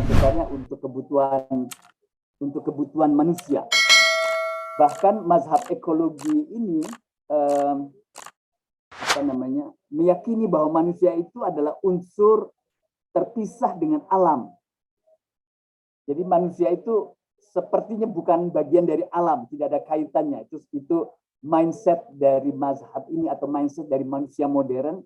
besarnya untuk kebutuhan manusia. Bahkan mazhab ekologi ini meyakini bahwa manusia itu adalah unsur terpisah dengan alam. Jadi manusia itu sepertinya bukan bagian dari alam, tidak ada kaitannya. Itu mindset dari mazhab ini atau mindset dari manusia modern,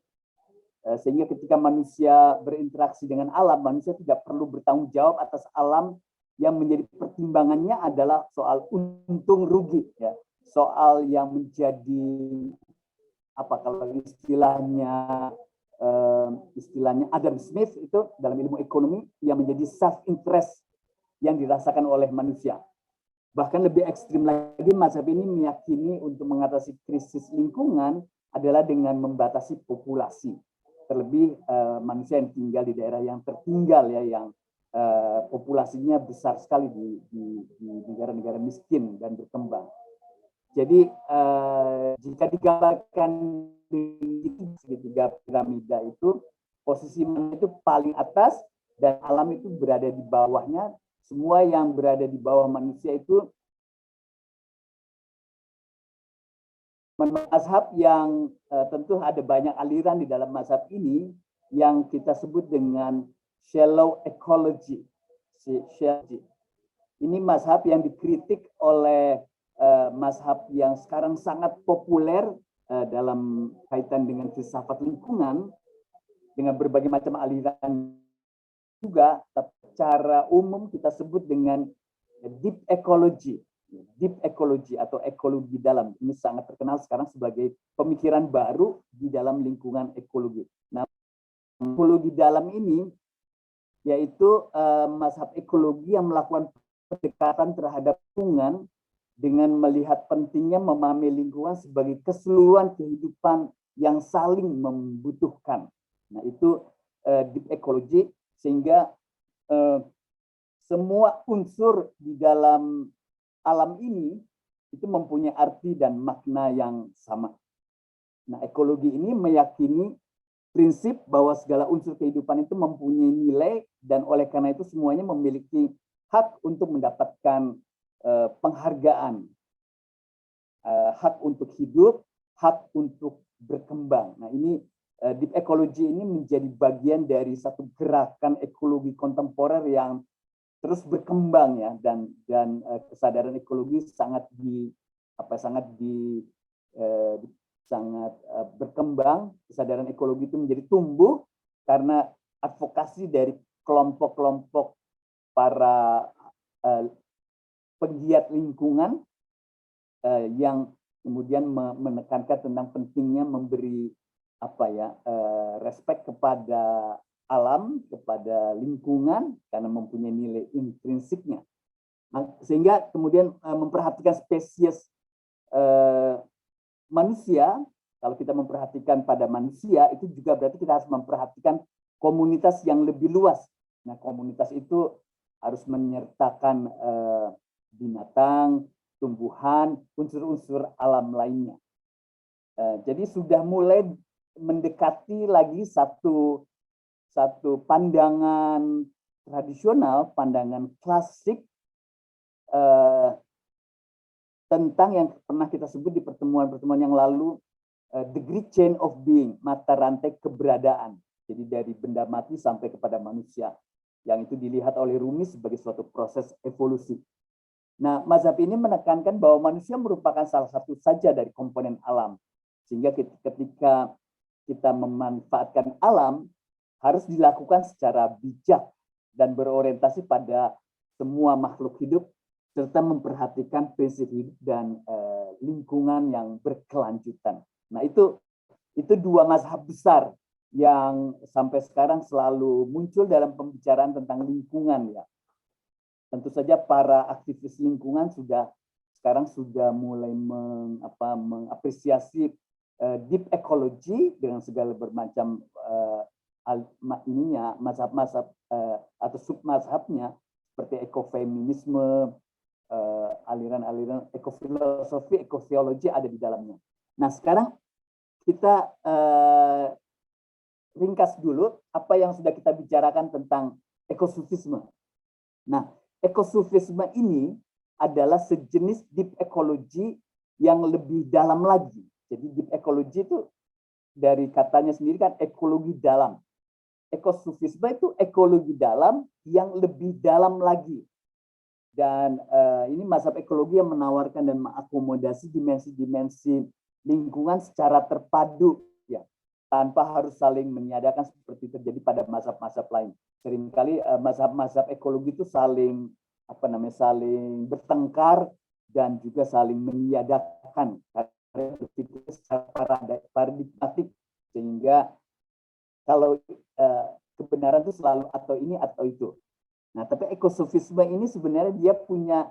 sehingga ketika manusia berinteraksi dengan alam, manusia tidak perlu bertanggung jawab atas alam. Yang menjadi pertimbangannya adalah soal untung rugi, ya, soal yang menjadi apa kalau istilahnya Adam Smith itu dalam ilmu ekonomi yang menjadi self interest yang dirasakan oleh manusia. Bahkan lebih ekstrim lagi, mazhab ini meyakini untuk mengatasi krisis lingkungan adalah dengan membatasi populasi, terlebih manusia yang tinggal di daerah yang tertinggal, ya, yang populasinya besar sekali di negara-negara miskin dan berkembang. Jadi jika digambarkan di segitiga piramida itu, posisi manusia itu paling atas dan alam itu berada di bawahnya. Semua yang berada di bawah manusia itu mazhab yang tentu ada banyak aliran di dalam mazhab ini yang kita sebut dengan shallow ecology. Ini mazhab yang dikritik oleh mazhab yang sekarang sangat populer dalam kaitan dengan filsafat lingkungan dengan berbagai macam aliran juga, tapi secara umum kita sebut dengan deep ecology atau ekologi dalam. Ini sangat terkenal sekarang sebagai pemikiran baru di dalam lingkungan ekologi. Nah, ekologi dalam ini yaitu mazhab ekologi yang melakukan pendekatan terhadap lingkungan dengan melihat pentingnya memahami lingkungan sebagai keseluruhan kehidupan yang saling membutuhkan. Nah, itu deep ecology, sehingga semua unsur di dalam alam ini itu mempunyai arti dan makna yang sama. Nah, ekologi ini meyakini prinsip bahwa segala unsur kehidupan itu mempunyai nilai dan oleh karena itu semuanya memiliki hak untuk mendapatkan penghargaan, hak untuk hidup, hak untuk berkembang. Nah, ini deep ecology ini menjadi bagian dari satu gerakan ekologi kontemporer yang terus berkembang, ya, dan kesadaran ekologi sangat berkembang. Kesadaran ekologi itu menjadi tumbuh karena advokasi dari kelompok-kelompok para penggiat lingkungan yang kemudian menekankan tentang pentingnya memberi respek kepada alam, kepada lingkungan karena mempunyai nilai intrinsiknya. Nah, sehingga kemudian memperhatikan spesies manusia. Kalau kita memperhatikan pada manusia, itu juga berarti kita harus memperhatikan komunitas yang lebih luas. Nah, komunitas itu harus menyertakan binatang, tumbuhan, unsur-unsur alam lainnya. Jadi sudah mulai mendekati lagi satu pandangan tradisional, pandangan klasik tentang yang pernah kita sebut di pertemuan-pertemuan yang lalu, the great chain of being, mata rantai keberadaan. Jadi dari benda mati sampai kepada manusia, yang itu dilihat oleh Rumi sebagai suatu proses evolusi. Nah, mazhab ini menekankan bahwa manusia merupakan salah satu saja dari komponen alam. Sehingga ketika kita memanfaatkan alam, harus dilakukan secara bijak dan berorientasi pada semua makhluk hidup, serta memperhatikan prinsip hidup dan lingkungan yang berkelanjutan. Nah, itu dua mazhab besar yang sampai sekarang selalu muncul dalam pembicaraan tentang lingkungan, ya. Tentu saja para aktivis lingkungan sekarang sudah mulai mengapresiasi deep ecology dengan segala bermacam mazhab-mazhab atau submazhabnya seperti ekofeminisme, aliran-aliran ekofilosofi, ekoteologi ada di dalamnya. Nah, sekarang kita ringkas dulu apa yang sudah kita bicarakan tentang ekosufisme. Nah, ekosufisme ini adalah sejenis deep ecology yang lebih dalam lagi. Jadi deep ecology itu dari katanya sendiri kan ekologi dalam. Ekosufisme itu ekologi dalam yang lebih dalam lagi. Dan ini mazhab ekologi yang menawarkan dan mengakomodasi dimensi-dimensi lingkungan secara terpadu, ya, tanpa harus saling meniadakan seperti terjadi pada mazhab-mazhab lain. Seringkali mazhab-mazhab ekologi itu saling saling bertengkar dan juga saling meniadakan karena berpikir secara paradigmatik, sehingga kalau kebenaran itu selalu atau ini atau itu. Nah, tapi ekosufisme ini sebenarnya dia punya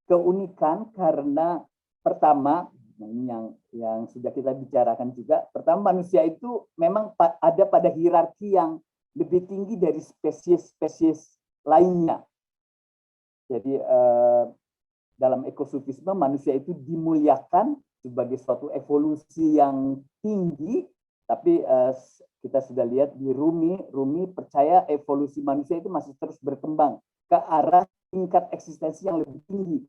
keunikan karena pertama, nah ini yang sudah kita bicarakan juga, pertama manusia itu memang ada pada hierarki yang lebih tinggi dari spesies-spesies lainnya. Jadi dalam ekosufisme manusia itu dimuliakan sebagai suatu evolusi yang tinggi, tapi kita sudah lihat di Rumi percaya evolusi manusia itu masih terus berkembang ke arah tingkat eksistensi yang lebih tinggi.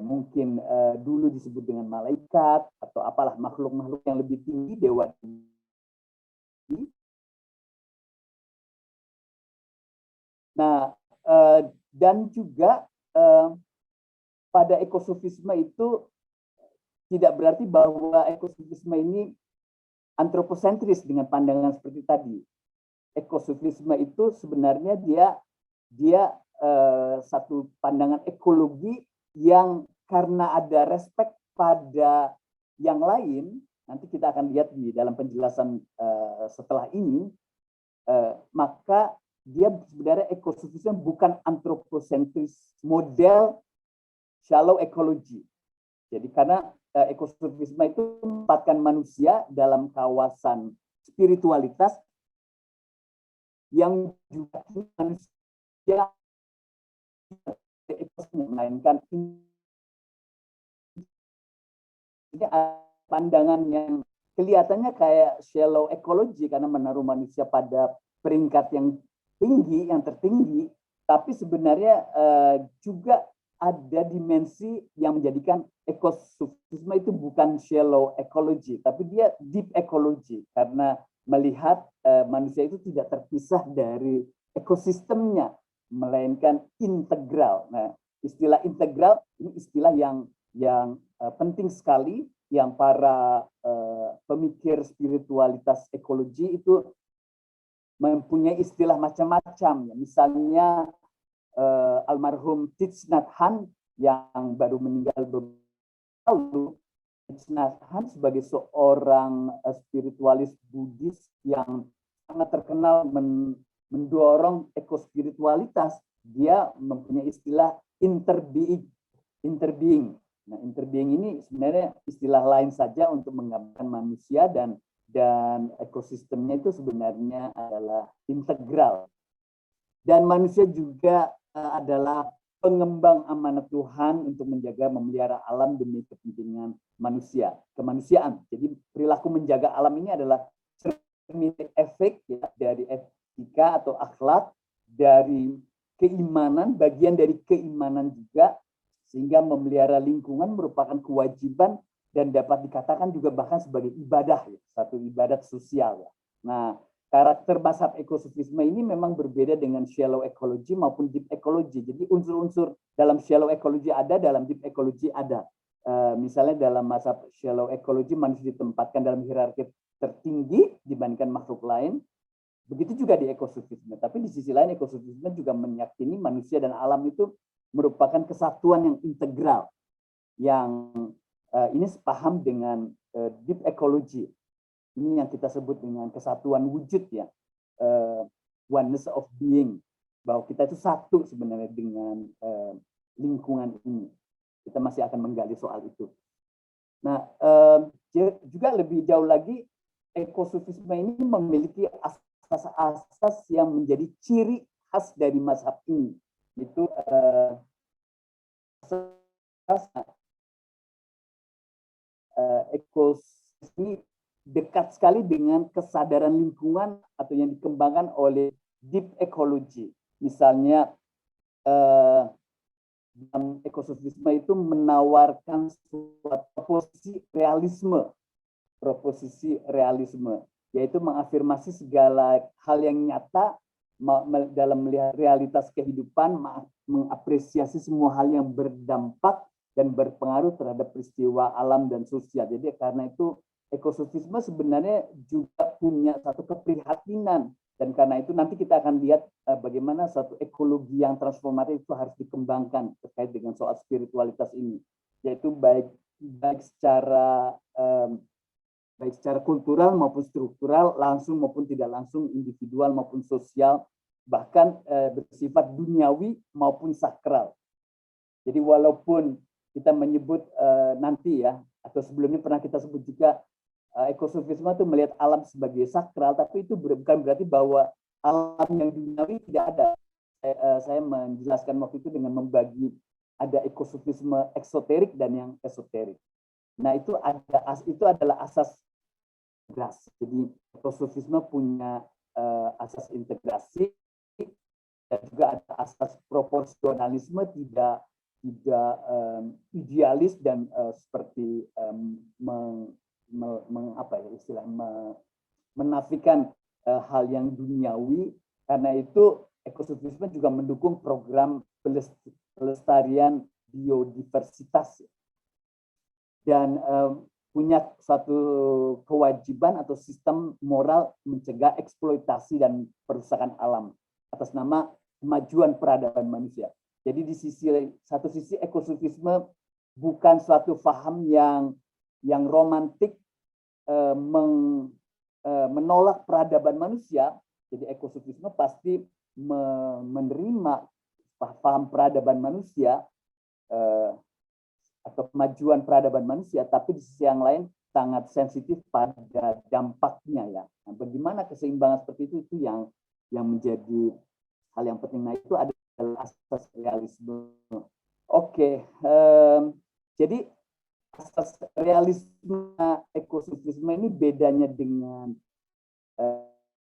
Mungkin dulu disebut dengan malaikat atau apalah, makhluk-makhluk yang lebih tinggi, dewa. Nah, dan juga pada ekosufisme itu tidak berarti bahwa ekosufisme ini antroposentris dengan pandangan seperti tadi. Ekosufisme itu sebenarnya dia satu pandangan ekologi yang karena ada respek pada yang lain, nanti kita akan lihat di dalam penjelasan setelah ini, maka dia sebenarnya ekosufisme bukan antroposentris model shallow ecology. Jadi karena ekosufisme itu menempatkan manusia dalam kawasan spiritualitas yang juga manusia memainkan ini pandangan yang kelihatannya kayak shallow ecology karena menaruh manusia pada peringkat yang tinggi, yang tertinggi, tapi sebenarnya juga ada dimensi yang menjadikan ekosufisme itu bukan shallow ecology, tapi dia deep ecology karena melihat manusia itu tidak terpisah dari ekosistemnya, melainkan integral. Nah, istilah integral ini istilah yang penting sekali, yang para pemikir spiritualitas ekologi itu mempunyai istilah macam-macam. Misalnya almarhum Thich Nhat Hanh yang baru meninggal beberapa lalu, Thich Nhat Hanh sebagai seorang spiritualis Buddhis yang sangat terkenal mendorong ekospiritualitas, dia mempunyai istilah interbeing. Nah, interbeing ini sebenarnya istilah lain saja untuk menggambarkan manusia dan ekosistemnya itu sebenarnya adalah integral. Dan manusia juga adalah pengembang amanat Tuhan untuk menjaga, memelihara alam demi kepentingan manusia, kemanusiaan. Jadi perilaku menjaga alam ini adalah efek ya, dari etika atau akhlak, dari keimanan, bagian dari keimanan juga, sehingga memelihara lingkungan merupakan kewajiban dan dapat dikatakan juga bahkan sebagai ibadah, ya, satu ibadat sosial. Ya. Nah, karakter mazhab ekosufisme ini memang berbeda dengan shallow ecology maupun deep ecology. Jadi unsur-unsur dalam shallow ecology ada, dalam deep ecology ada. Misalnya dalam mazhab shallow ecology manusia ditempatkan dalam hierarki tertinggi dibandingkan makhluk lain. Begitu juga di ekosufisme. Tapi di sisi lain ekosufisme juga meyakini manusia dan alam itu merupakan kesatuan yang integral. Yang ini sepaham dengan deep ecology. Ini yang kita sebut dengan kesatuan wujud ya, oneness of being, bahwa kita itu satu sebenarnya dengan lingkungan ini. Kita masih akan menggali soal itu. Nah, juga lebih jauh lagi, ekosufisme ini memiliki asas-asas yang menjadi ciri khas dari mazhab ini. Itu ekosistem dekat sekali dengan kesadaran lingkungan atau yang dikembangkan oleh deep ecology. Misalnya dalam ekosofisme itu menawarkan suatu proposisi realisme, yaitu mengafirmasi segala hal yang nyata dalam melihat realitas kehidupan, mengapresiasi semua hal yang berdampak dan berpengaruh terhadap peristiwa alam dan sosial. Jadi karena itu ekosofisme sebenarnya juga punya satu keprihatinan, dan karena itu nanti kita akan lihat bagaimana satu ekologi yang transformatif itu harus dikembangkan terkait dengan soal spiritualitas ini, yaitu baik secara kultural maupun struktural, langsung maupun tidak langsung, individual maupun sosial, bahkan bersifat duniawi maupun sakral. Jadi walaupun kita menyebut nanti ya, atau sebelumnya pernah kita sebut juga ekosofisme itu melihat alam sebagai sakral, tapi itu bukan berarti bahwa alam yang duniawi tidak ada. Saya menjelaskan waktu itu dengan membagi ada ekosofisme eksoterik dan yang esoterik. Nah, itu adalah asas integrasi. Jadi ekosofisme punya asas integrasi, dan juga ada asas proporsionalisme, tidak idealis dan seperti menafikan hal yang duniawi. Karena itu ekosofisme juga mendukung program pelestarian biodiversitas dan punya satu kewajiban atau sistem moral mencegah eksploitasi dan perusakan alam atas nama kemajuan peradaban manusia. Jadi di satu sisi ekosofisme bukan suatu paham yang romantik menolak peradaban manusia. Jadi ekosofisme pasti menerima paham peradaban manusia atau kemajuan peradaban manusia, tapi di sisi yang lain sangat sensitif pada dampaknya ya. Nah, bagaimana keseimbangan seperti itu yang menjadi hal yang penting. Nah, itu adalah asas realisme. Oke, jadi asas realisme ekosofisme ini bedanya dengan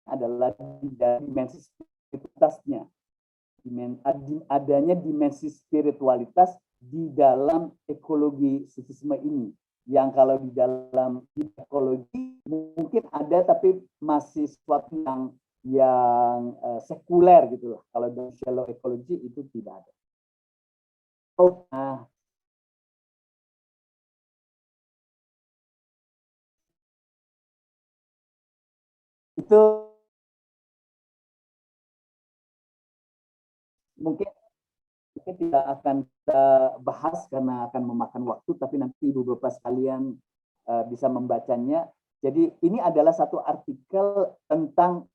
adalah dimensi spiritualitasnya. Adanya dimensi spiritualitas di dalam ekologi sofisme ini, yang kalau di dalam ekologi mungkin ada tapi masih sesuatu yang sekuler gitu loh. Kalau dalam shallow ekologi itu tidak ada. Nah, itu mungkin tidak akan kita bahas karena akan memakan waktu, tapi nanti Ibu Bapak sekalian bisa membacanya. Jadi ini adalah satu artikel tentang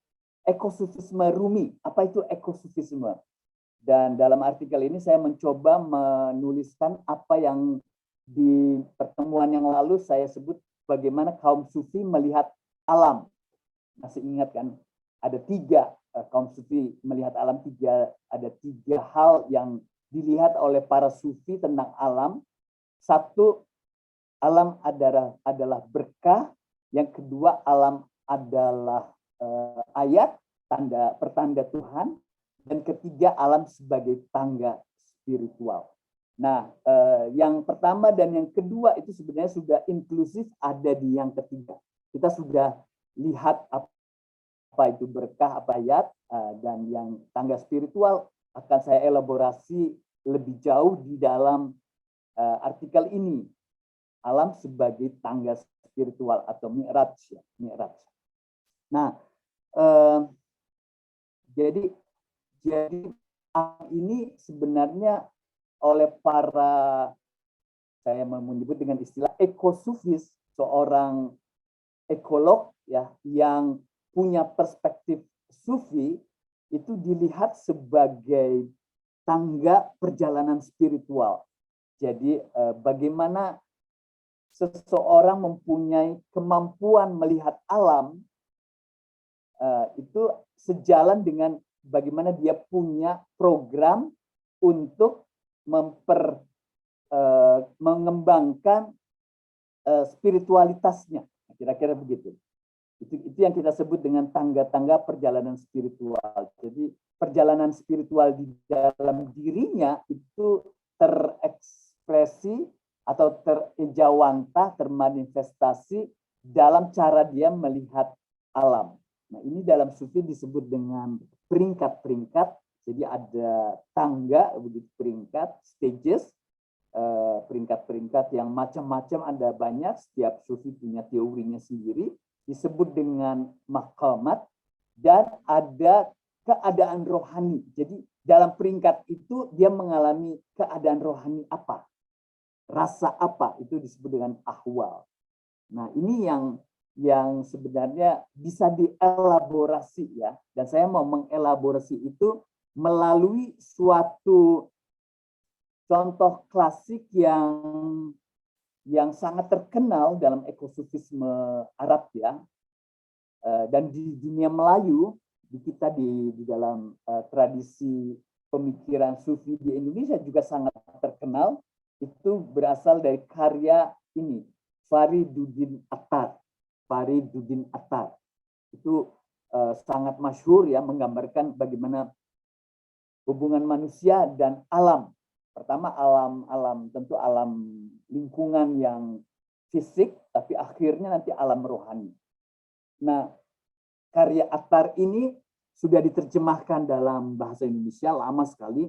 ekosofisme Rumi. Apa itu ekosofisme? Dan dalam artikel ini saya mencoba menuliskan apa yang di pertemuan yang lalu saya sebut bagaimana kaum sufi melihat alam. Masih ingat kan? Ada 3 kaum sufi melihat alam, ada 3 hal yang dilihat oleh para sufi tentang alam. 1, alam adalah berkah. Yang kedua, alam adalah ayat, pertanda Tuhan. Dan ketiga, alam sebagai tangga spiritual. Nah, yang pertama dan yang kedua itu sebenarnya sudah inklusif ada di yang ketiga. Kita sudah lihat apa itu berkah, apa ayat, dan yang tangga spiritual akan saya elaborasi lebih jauh di dalam artikel ini. Alam sebagai tangga spiritual atau mi'raj. Ya, mi'raj. Nah, jadi ini sebenarnya oleh para, saya menyebut dengan istilah ekosufis, seorang ekolog ya yang punya perspektif sufi, itu dilihat sebagai tangga perjalanan spiritual. Jadi bagaimana seseorang mempunyai kemampuan melihat alam itu sejalan dengan bagaimana dia punya program untuk mengembangkan spiritualitasnya. Kira-kira begitu. Itu yang kita sebut dengan tangga-tangga perjalanan spiritual. Jadi perjalanan spiritual di dalam dirinya itu terekspresi atau terejawantah, termanifestasi dalam cara dia melihat alam. Nah, ini dalam sufi disebut dengan peringkat-peringkat. Jadi ada tangga, begitu peringkat, stages, peringkat-peringkat yang macam-macam, ada banyak. Setiap sufi punya teorinya sendiri, disebut dengan maqamat, dan ada keadaan rohani. Jadi dalam peringkat itu dia mengalami keadaan rohani apa, rasa apa, itu disebut dengan ahwal. Nah, ini yang sebenarnya bisa dielaborasi ya, dan saya mau mengelaborasi itu melalui suatu contoh klasik yang sangat terkenal dalam ekosufisme Arab ya, dan di dunia Melayu, di kita di dalam tradisi pemikiran sufi di Indonesia juga sangat terkenal. Itu berasal dari karya ini, Fariduddin Attar. Fariduddin Attar itu sangat masyhur ya, menggambarkan bagaimana hubungan manusia dan alam. Pertama alam tentu alam lingkungan yang fisik, tapi akhirnya nanti alam rohani. Nah, karya Attar ini sudah diterjemahkan dalam bahasa Indonesia lama sekali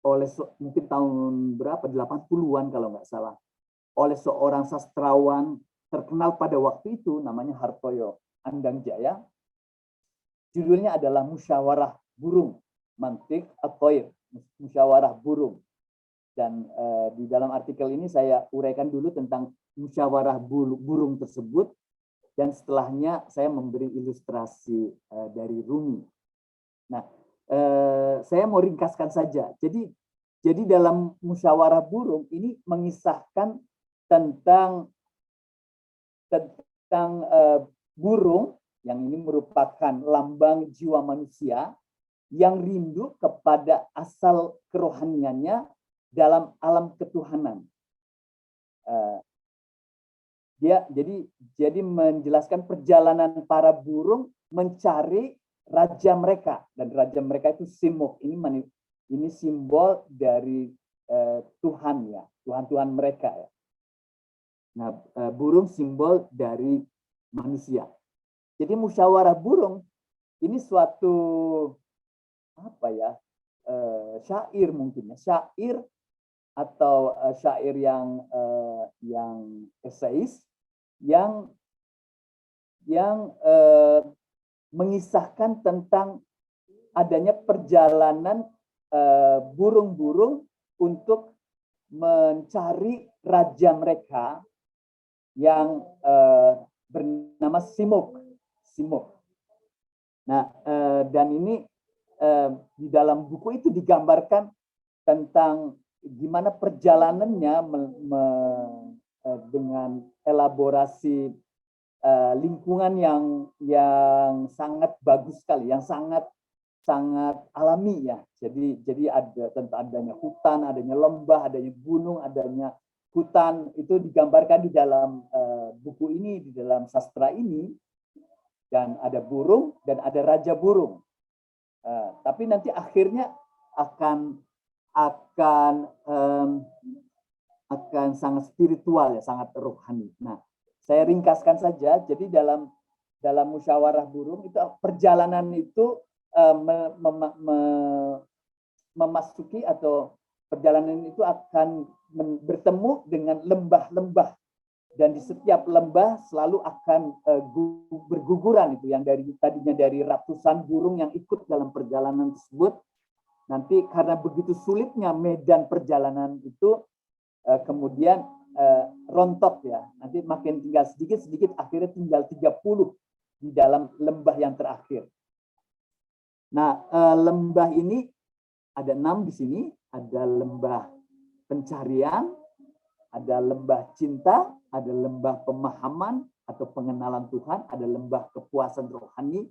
oleh mungkin tahun berapa, 80-an kalau nggak salah, oleh seorang sastrawan terkenal pada waktu itu namanya Hartoyo Andangjaya. Judulnya adalah Musyawarah Burung, Mantik At-Thair, musyawarah burung. Dan di dalam artikel ini saya uraikan dulu tentang musyawarah burung tersebut, dan setelahnya saya memberi ilustrasi dari Rumi. Nah, saya mau ringkaskan saja. Jadi dalam musyawarah burung ini mengisahkan tentang burung yang ini merupakan lambang jiwa manusia yang rindu kepada asal kerohaniannya dalam alam ketuhanan. Jadi menjelaskan perjalanan para burung mencari raja mereka, dan raja mereka itu Simuk. Ini simbol dari Tuhan ya, Tuhan mereka ya. Nah, burung simbol dari manusia. Jadi musyawarah burung ini suatu apa ya, syair mungkin ya, syair atau syair yang eseis yang mengisahkan tentang adanya perjalanan burung-burung untuk mencari raja mereka yang bernama Simuk. Nah, dan ini di dalam buku itu digambarkan tentang gimana perjalanannya dengan elaborasi lingkungan yang sangat bagus sekali, yang sangat alami ya. Jadi ada tentang adanya hutan, adanya lembah, adanya gunung, adanya hutan, itu digambarkan di dalam buku ini, di dalam sastra ini. Dan ada burung dan ada raja burung. Tapi nanti akhirnya akan sangat spiritual ya, sangat rohani. Nah, saya ringkaskan saja. Jadi dalam musyawarah burung itu perjalanan itu memasuki atau perjalanan itu akan bertemu dengan lembah-lembah, dan di setiap lembah selalu akan berguguran itu yang tadinya dari ratusan burung yang ikut dalam perjalanan tersebut. Nanti karena begitu sulitnya medan perjalanan itu kemudian rontok ya. Nanti makin tinggal sedikit akhirnya tinggal 30 di dalam lembah yang terakhir. Nah, lembah ini ada 6 di sini, ada lembah pencarian, ada lembah cinta, ada lembah pemahaman atau pengenalan Tuhan, ada lembah kepuasan rohani,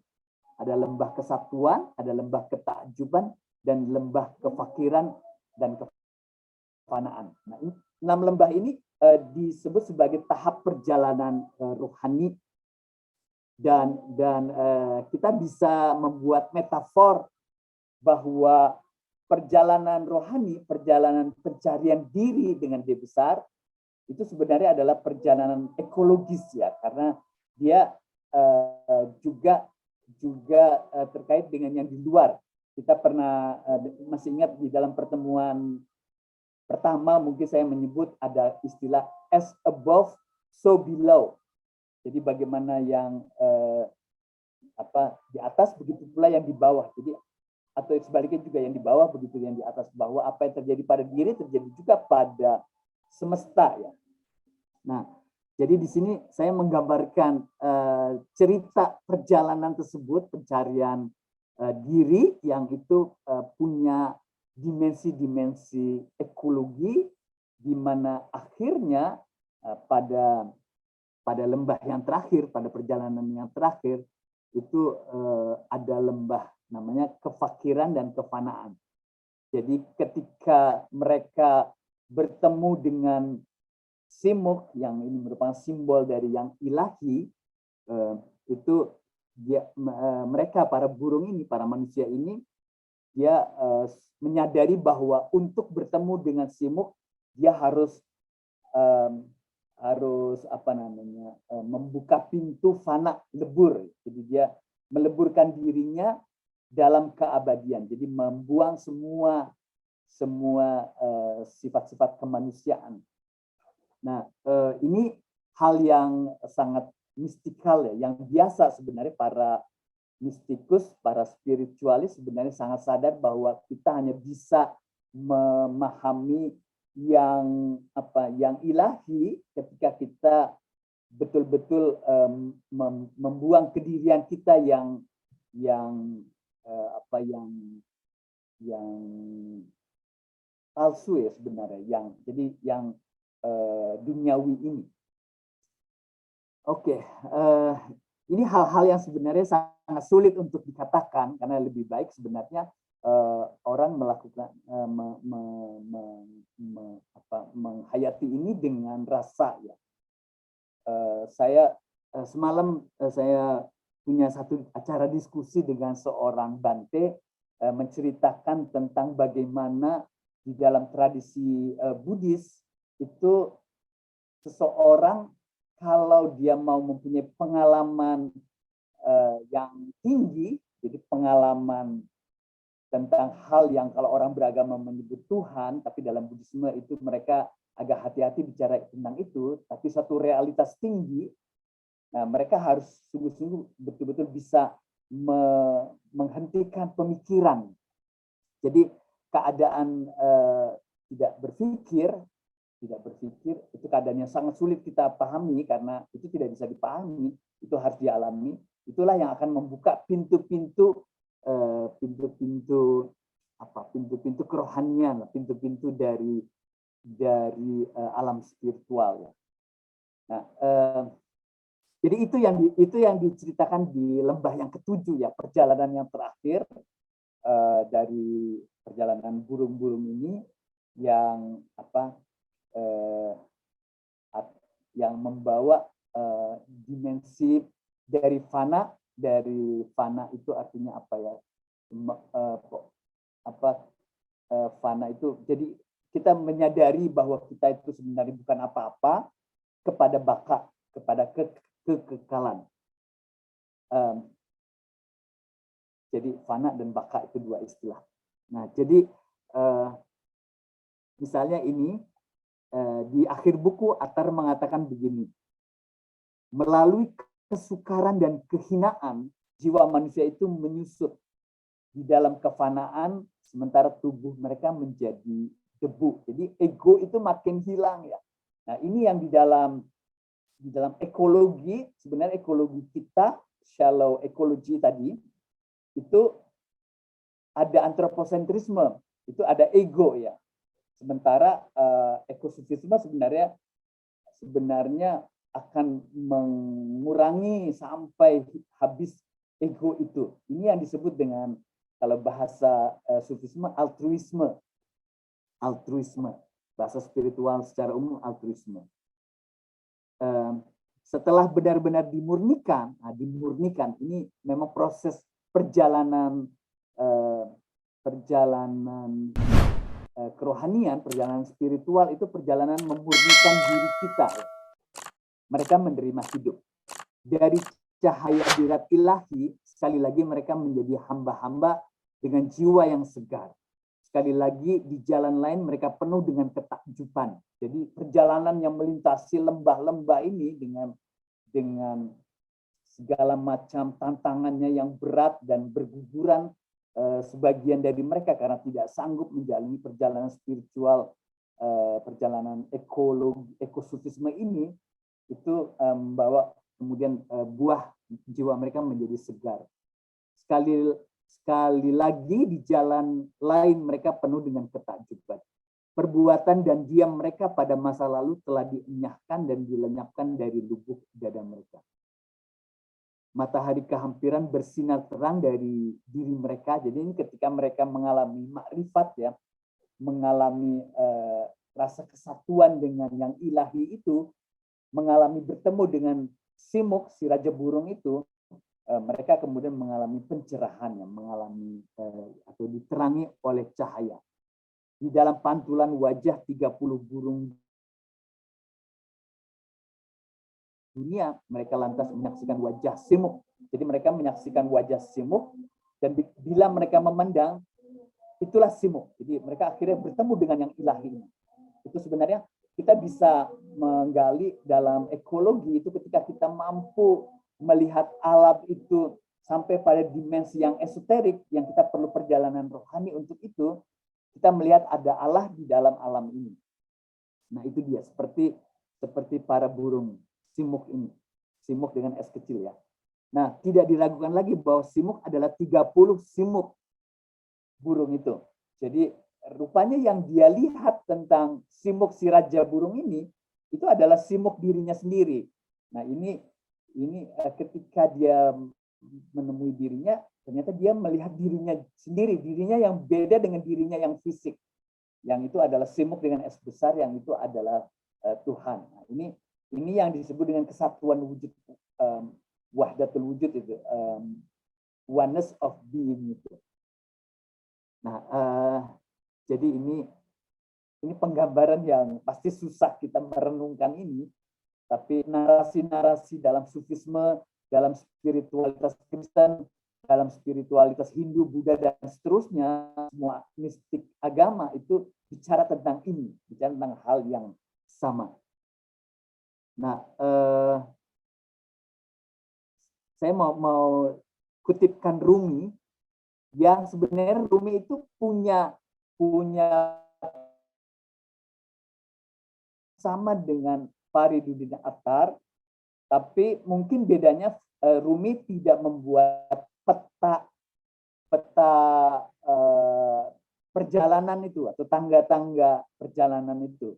ada lembah kesatuan, ada lembah ketakjuban, dan lembah kefakiran dan kefanaan. Nah, 6 lembah ini disebut sebagai tahap perjalanan rohani, dan kita bisa membuat metafor bahwa perjalanan rohani, perjalanan pencarian diri dengan D besar, itu sebenarnya adalah perjalanan ekologis ya, karena dia juga terkait dengan yang di luar. Kita pernah masih ingat di dalam pertemuan pertama mungkin saya menyebut ada istilah as above so below. Jadi bagaimana yang di atas begitu pula yang di bawah. Jadi atau sebaliknya juga yang di bawah begitu yang di atas, bahwa apa yang terjadi pada diri terjadi juga pada semesta ya. Nah, jadi di sini saya menggambarkan cerita perjalanan tersebut, pencarian diri yang itu punya dimensi-dimensi ekologi, di mana akhirnya pada lembah yang terakhir, pada perjalanan yang terakhir itu ada lembah namanya kefakiran dan kefanaan. Jadi ketika mereka bertemu dengan Simuk yang ini merupakan simbol dari yang ilahi, itu mereka para burung ini, para manusia ini, dia menyadari bahwa untuk bertemu dengan Simuk dia harus membuka pintu fana, lebur. Jadi dia meleburkan dirinya dalam keabadian. Jadi membuang semua sifat-sifat kemanusiaan. Nah, ini hal yang sangat mistikal ya, yang biasa sebenarnya para mistikus, para spiritualis sebenarnya sangat sadar bahwa kita hanya bisa memahami yang ilahi ketika kita betul-betul membuang kedirian kita yang palsu ya sebenarnya, yang duniawi ini. Oke, ini hal-hal yang sebenarnya sangat sulit untuk dikatakan, karena lebih baik sebenarnya orang melakukan menghayati ini dengan rasa ya. Semalam saya punya satu acara diskusi dengan seorang Bante, menceritakan tentang bagaimana di dalam tradisi Buddhis itu seseorang kalau dia mau mempunyai pengalaman yang tinggi, jadi pengalaman tentang hal yang kalau orang beragama menyebut Tuhan, tapi dalam Buddhisme itu mereka agak hati-hati bicara tentang itu, tapi satu realitas tinggi, nah mereka harus sungguh-sungguh betul-betul bisa menghentikan pemikiran. Jadi keadaan tidak berpikir itu keadaan yang sangat sulit kita pahami, karena itu tidak bisa dipahami, itu harus dialami. Itulah yang akan membuka pintu-pintu kerohanian, pintu-pintu dari alam spiritual ya. Nah, jadi itu yang diceritakan di lembah yang ketujuh ya, perjalanan yang terakhir dari perjalanan burung-burung ini yang membawa dimensi dari fana. Dari fana itu artinya apa ya? Fana itu jadi kita menyadari bahwa kita itu sebenarnya bukan apa-apa, kepada baka, kepada kekekalan. Jadi fana dan baka itu dua istilah. Nah, jadi misalnya ini di akhir buku Attar mengatakan begini, melalui kesukaran dan kehinaan, jiwa manusia itu menyusut di dalam kefanaan, sementara tubuh mereka menjadi debu. Jadi ego itu makin hilang ya. Nah, ini yang di dalam ekologi, sebenarnya ekologi kita, shallow ekologi tadi, itu ada antroposentrisme, itu ada ego ya. Sementara ekosofisme sebenarnya akan mengurangi sampai habis ego itu. Ini yang disebut dengan, kalau bahasa sufisme, altruisme. Bahasa spiritual secara umum altruisme. Setelah benar-benar dimurnikan ini memang proses perjalanan perjalanan kerohanian, perjalanan spiritual itu perjalanan memurnikan diri kita. Mereka menerima hidup. Dari cahaya hadirat ilahi, sekali lagi mereka menjadi hamba-hamba dengan jiwa yang segar. Sekali lagi di jalan lain mereka penuh dengan ketakjuban. Jadi perjalanan yang melintasi lembah-lembah ini dengan segala macam tantangannya yang berat dan berguguran, sebagian dari mereka karena tidak sanggup menjalani perjalanan spiritual, perjalanan ekosufisme ini, itu membawa kemudian buah jiwa mereka menjadi segar. Sekali lagi di jalan lain mereka penuh dengan ketakjuban. Perbuatan dan diam mereka pada masa lalu telah dienyahkan dan dilenyapkan dari lubuk dada mereka. Matahari kehampiran bersinar terang dari diri mereka. Jadi ini ketika mereka mengalami makrifat, ya, mengalami rasa kesatuan dengan yang ilahi itu, mengalami bertemu dengan Simuk, si raja burung itu, mereka kemudian mengalami pencerahan, yang mengalami atau diterangi oleh cahaya. Di dalam pantulan wajah 30 burung dunia, mereka lantas menyaksikan wajah Simuk. Jadi mereka menyaksikan wajah Simuk, dan bila mereka memandang, itulah Simuk. Jadi mereka akhirnya bertemu dengan yang ilahi. Itu sebenarnya kita bisa menggali dalam ekologi itu ketika kita mampu melihat alam itu sampai pada dimensi yang esoterik, yang kita perlu perjalanan rohani untuk itu, kita melihat ada Allah di dalam alam ini. Nah itu dia, seperti para burung Simuk ini. Simuk dengan S kecil, ya. Nah, tidak diragukan lagi bahwa Simuk adalah 30 Simuk burung itu. Jadi rupanya yang dia lihat tentang Simuk si raja burung ini, itu adalah Simuk dirinya sendiri. Nah ini ketika dia menemui dirinya, ternyata dia melihat dirinya sendiri, dirinya yang beda dengan dirinya yang fisik. Yang itu adalah Simuk dengan S besar, yang itu adalah Tuhan. Nah, ini yang disebut dengan kesatuan wujud, wahdatul wujud itu, oneness of being itu. Nah, jadi ini penggambaran yang pasti susah kita merenungkan ini, tapi narasi-narasi dalam sufisme, dalam spiritualitas Kristen, dalam spiritualitas Hindu, Buddha, dan seterusnya, semua mistik agama itu bicara tentang ini, bicara tentang hal yang sama. Nah, saya mau kutipkan Rumi, yang sebenarnya Rumi itu punya sama dengan Fariduddin Attar, tapi mungkin bedanya Rumi tidak membuat peta perjalanan itu atau tangga-tangga perjalanan itu.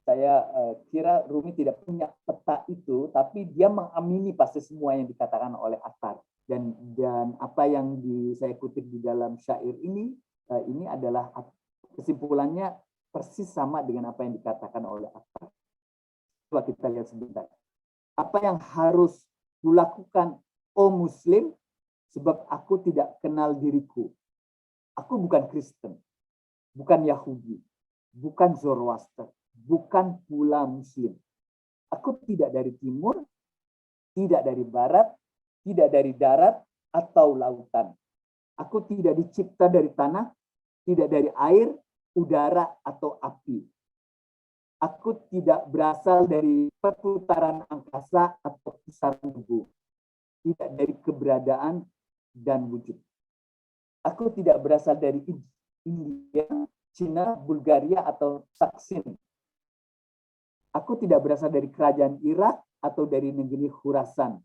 Saya kira Rumi tidak punya peta itu, tapi dia mengamini pasti semua yang dikatakan oleh Attar. Dan apa yang saya kutip di dalam syair ini adalah kesimpulannya persis sama dengan apa yang dikatakan oleh Attar. Coba kita lihat sebentar. Apa yang harus kulakukan, oh Muslim, sebab aku tidak kenal diriku. Aku bukan Kristen, bukan Yahudi, bukan Zoroaster, bukan pula Muslim. Aku tidak dari timur, tidak dari barat, tidak dari darat atau lautan. Aku tidak dicipta dari tanah, tidak dari air, udara, atau api. Aku tidak berasal dari perputaran angkasa atau pusaran debu. Tidak dari keberadaan dan wujud. Aku tidak berasal dari India, Cina, Bulgaria, atau Saksin. Aku tidak berasal dari kerajaan Irak atau dari negeri Khurasan.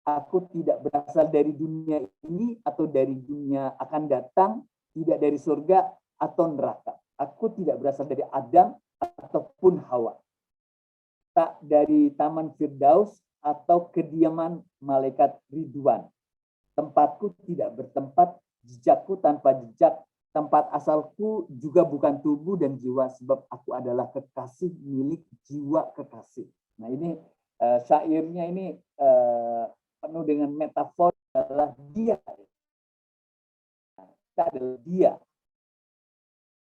Aku tidak berasal dari dunia ini atau dari dunia akan datang, tidak dari surga atau neraka. Aku tidak berasal dari Adam ataupun Hawa. Tak dari Taman Firdaus atau kediaman malaikat Ridwan. Tempatku tidak bertempat, jejakku tanpa jejak. Tempat asalku juga bukan tubuh dan jiwa, sebab aku adalah kekasih milik jiwa kekasih. Nah ini syairnya ini penuh dengan metafor, adalah dia. Kita adalah dia.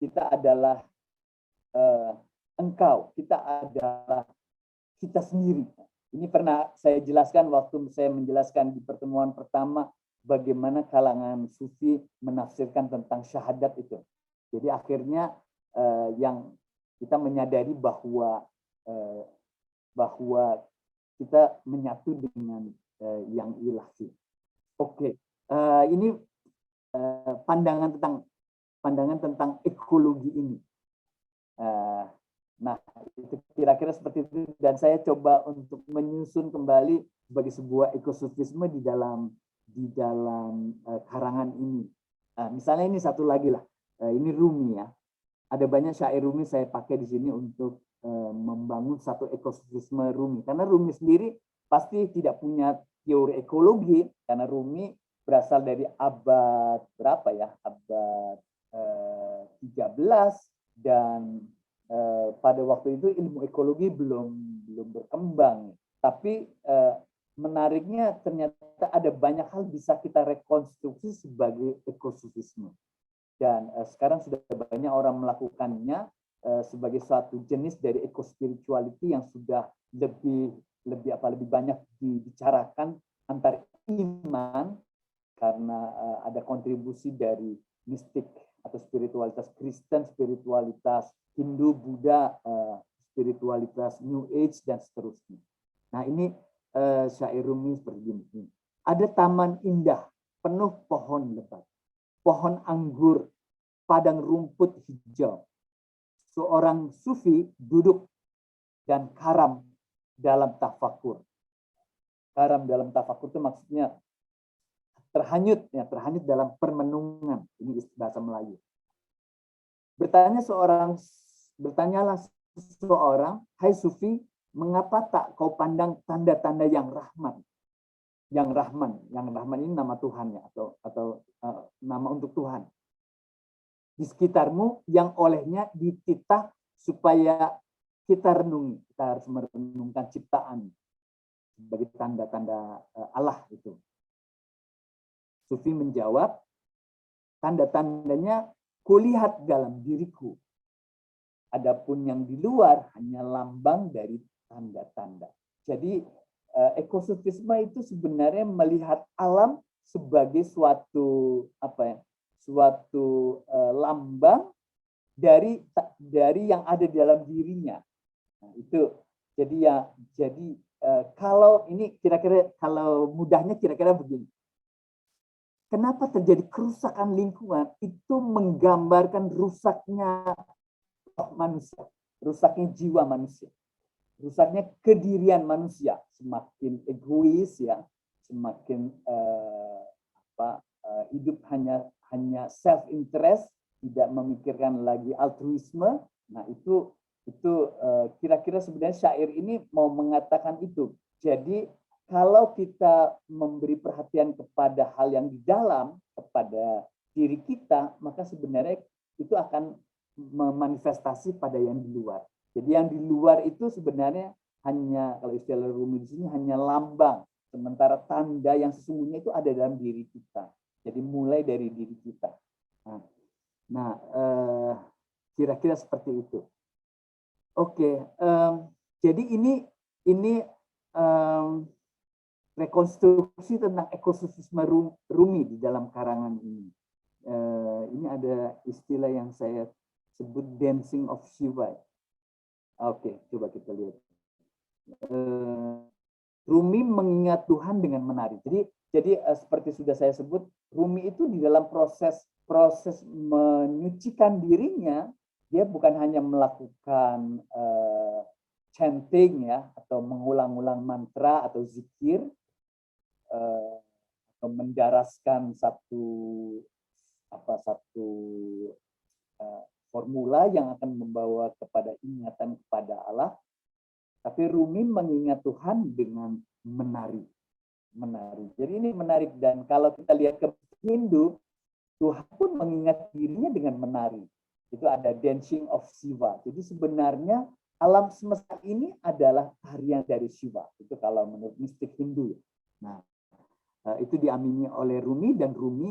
kita adalah engkau, kita adalah kita sendiri. Ini pernah saya jelaskan waktu saya menjelaskan di pertemuan pertama bagaimana kalangan sufi menafsirkan tentang syahadat itu. Jadi akhirnya yang kita menyadari bahwa kita menyatu dengan yang ilahi. Oke, ini pandangan tentang ekologi ini. Nah, itu kira-kira seperti itu, dan saya coba untuk menyusun kembali sebagai sebuah ekosufisme di dalam karangan ini. Misalnya ini satu lagi lah, ini Rumi ya. Ada banyak syair Rumi saya pakai di sini untuk membangun satu ekosufisme Rumi, karena Rumi sendiri pasti tidak punya teori ekologi, karena Rumi berasal dari abad berapa ya? Abad 13, dan pada waktu itu ilmu ekologi belum berkembang. Tapi menariknya ternyata ada banyak hal bisa kita rekonstruksi sebagai ekosufisme. Dan sekarang sudah banyak orang melakukannya sebagai suatu jenis dari ekospirituality yang sudah lebih banyak dibicarakan antar iman, karena ada kontribusi dari mistik atau spiritualitas Kristen, spiritualitas Hindu, Buddha, spiritualitas New Age, dan seterusnya. Nah, ini syair Rumi seperti ini. Ada taman indah, penuh pohon lebat, pohon anggur, padang rumput hijau. Seorang sufi duduk dan karam dalam tafakur. Karam dalam tafakur itu maksudnya terhanyut dalam permenungan. Ini bahasa Melayu. Bertanyalah seseorang, hai sufi, mengapa tak kau pandang tanda-tanda yang rahman? Yang rahman ini nama Tuhan ya, atau nama untuk Tuhan. Di sekitarmu yang olehnya dititah supaya kita renungi. Kita harus merenungkan ciptaan sebagai tanda-tanda Allah itu. Sufi menjawab, tanda-tandanya kulihat dalam diriku. Adapun yang di luar hanya lambang dari tanda-tanda. Jadi ekosufisme itu sebenarnya melihat alam sebagai suatu lambang dari yang ada di dalam dirinya. Nah, itu jadi kalau ini kira-kira, kalau mudahnya kira-kira begini. Kenapa terjadi kerusakan lingkungan? Itu menggambarkan rusaknya manusia, rusaknya jiwa manusia, rusaknya kedirian manusia, semakin egois ya, semakin hidup hanya self interest, tidak memikirkan lagi altruisme. Nah, itu kira-kira sebenarnya syair ini mau mengatakan itu. Jadi kalau kita memberi perhatian kepada hal yang di dalam, kepada diri kita, maka sebenarnya itu akan memanifestasi pada yang di luar. Jadi yang di luar itu sebenarnya hanya, kalau istilah Rumi di sini, hanya lambang. Sementara tanda yang sesungguhnya itu ada dalam diri kita. Jadi mulai dari diri kita. Nah, kira-kira seperti itu. Oke, jadi ini rekonstruksi tentang ekosufisme Rumi di dalam karangan ini. Ini ada istilah yang saya sebut dancing of Shiva. Oke, coba kita lihat. Rumi mengingat Tuhan dengan menari. Jadi seperti sudah saya sebut, Rumi itu di dalam proses menyucikan dirinya, dia bukan hanya melakukan chanting ya, atau mengulang-ulang mantra atau zikir, atau mendaraskan satu formula yang akan membawa kepada ingatan kepada Allah. Tapi Rumi mengingat Tuhan dengan menari. Jadi ini menarik, dan kalau kita lihat ke Hindu, Tuhan pun mengingat dirinya dengan menari. Itu ada dancing of Shiva. Jadi sebenarnya alam semesta ini adalah tarian dari Shiva. Itu kalau menurut mistik Hindu. Nah, Itu diamini oleh Rumi, dan Rumi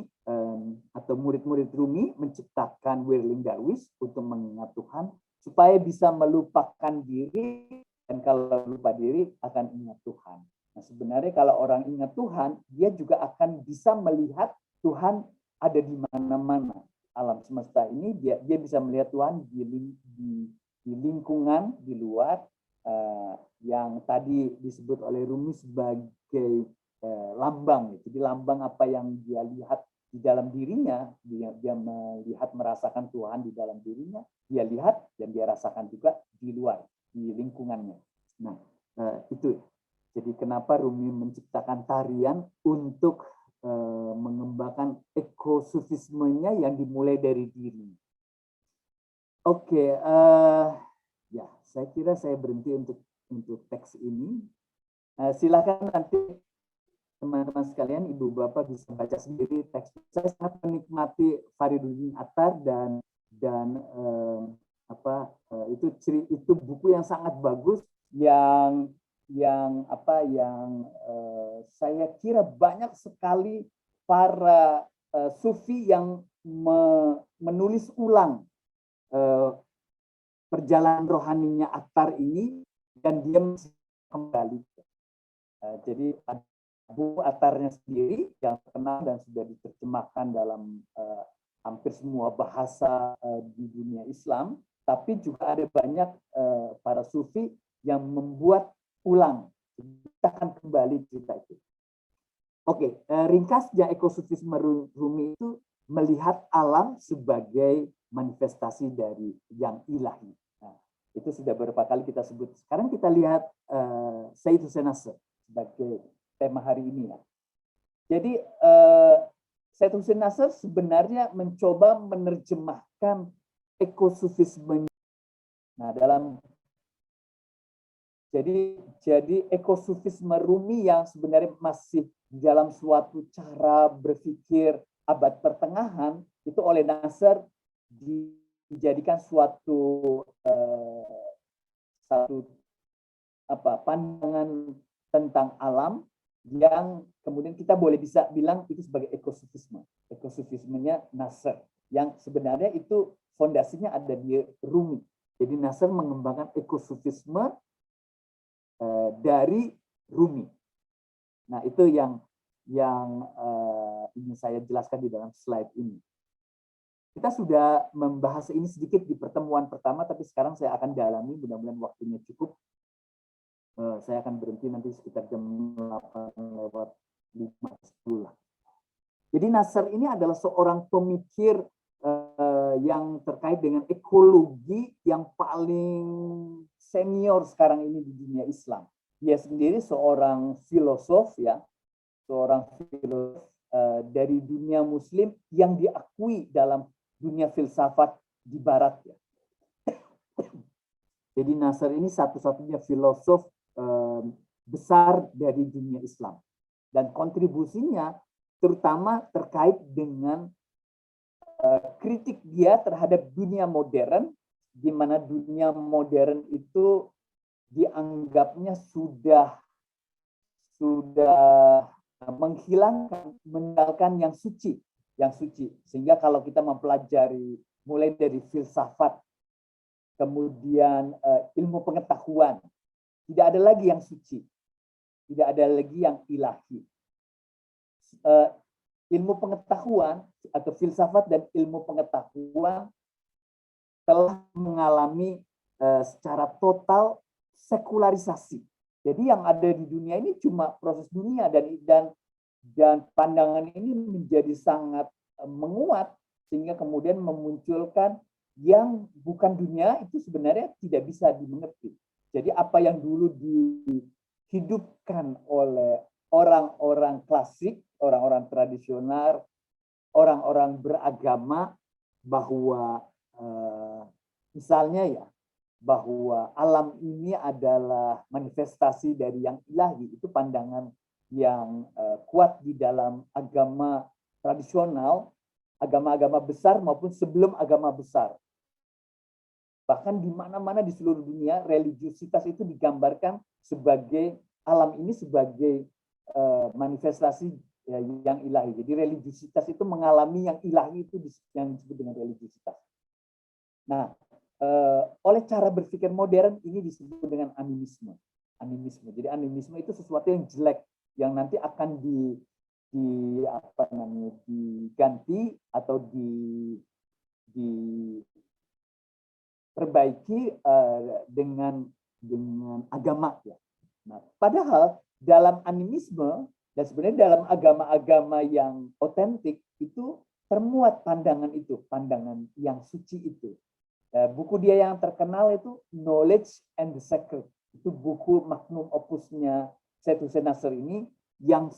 atau murid-murid Rumi menciptakan whirling dervish untuk mengingat Tuhan supaya bisa melupakan diri, dan kalau lupa diri akan ingat Tuhan. Nah, sebenarnya kalau orang ingat Tuhan, dia juga akan bisa melihat Tuhan ada di mana-mana. Alam semesta ini dia bisa melihat Tuhan di lingkungan di luar, yang tadi disebut oleh Rumi sebagai lambang. Jadi lambang apa yang dia lihat di dalam dirinya, dia melihat merasakan Tuhan di dalam dirinya, dia lihat dan dia rasakan juga di luar, di lingkungannya. Nah, itu. Jadi kenapa Rumi menciptakan tarian untuk mengembangkan ekosufismenya yang dimulai dari diri. Oke, ya saya kira saya berhenti untuk teks ini. Silakan nanti teman-teman sekalian, ibu bapak bisa baca sendiri teks. Saya sangat menikmati Fariduddin Attar itu buku yang sangat bagus, yang saya kira banyak sekali para sufi yang menulis ulang perjalanan rohaninya Attar ini, dan dia kembali. Jadi buku Attarnya sendiri yang terkenal dan sudah diterjemahkan dalam hampir semua bahasa di dunia Islam, tapi juga ada banyak para sufi yang membuat ulang, kita akan kembali cerita itu. Oke, ringkasnya ekosufisme Rumi itu melihat alam sebagai manifestasi dari yang ilahi. Nah, itu sudah beberapa kali kita sebut. Sekarang kita lihat Sayyid Hussein Nasr sebagai tema hari ini ya. Jadi Sayyid Hussein Nasr sebenarnya mencoba menerjemahkan ekosufisme. Nah, jadi ekosufisme Rumi yang sebenarnya masih dalam suatu cara berpikir abad pertengahan, itu oleh Nasr dijadikan suatu pandangan tentang alam yang kemudian kita boleh bisa bilang itu sebagai ekosufisme. Ekosufismenya Nasr yang sebenarnya itu fondasinya ada di Rumi. Jadi Nasr mengembangkan ekosufisme dari Rumi. Nah, itu yang ingin saya jelaskan di dalam slide ini. Kita sudah membahas ini sedikit di pertemuan pertama, tapi sekarang saya akan dalami, mudah-mudahan waktunya cukup. Saya akan berhenti nanti sekitar jam 8:05 lah. Jadi Nasr ini adalah seorang pemikir yang terkait dengan ekologi yang paling senior sekarang ini di dunia Islam. Dia sendiri seorang filosof ya, seorang filosof dari dunia Muslim yang diakui dalam dunia filsafat di Barat ya. Jadi Nasr ini satu-satunya filosof besar dari dunia Islam, dan kontribusinya terutama terkait dengan kritik dia terhadap dunia modern, di mana dunia modern itu dianggapnya sudah meninggalkan yang suci, sehingga kalau kita mempelajari mulai dari filsafat, kemudian ilmu pengetahuan, tidak ada lagi yang suci, tidak ada lagi yang ilahi. Ilmu pengetahuan atau filsafat dan ilmu pengetahuan telah mengalami secara total sekularisasi. Jadi yang ada di dunia ini cuma proses dunia, dan pandangan ini menjadi sangat menguat, sehingga kemudian memunculkan yang bukan dunia itu sebenarnya tidak bisa dimengerti. Jadi apa yang dulu dihidupkan oleh orang-orang klasik, orang-orang tradisional, orang-orang beragama, bahwa misalnya ya, bahwa alam ini adalah manifestasi dari yang ilahi, itu pandangan yang kuat di dalam agama tradisional, agama-agama besar maupun sebelum agama besar. Bahkan di mana-mana di seluruh dunia, religiusitas itu digambarkan sebagai alam ini sebagai manifestasi ya, yang ilahi. Jadi religiusitas itu mengalami yang ilahi itu yang disebut dengan religiusitas. Nah, oleh cara berpikir modern ini disebut dengan animisme. Animisme. Jadi animisme itu sesuatu yang jelek yang nanti akan diganti atau diperbaiki dengan agama ya. Nah, padahal dalam animisme dan sebenarnya dalam agama-agama yang otentik itu termuat pandangan itu, pandangan yang suci itu. Buku dia yang terkenal itu Knowledge and the Sacred. Itu buku magnum opusnya Syed Hussein Nasr ini yang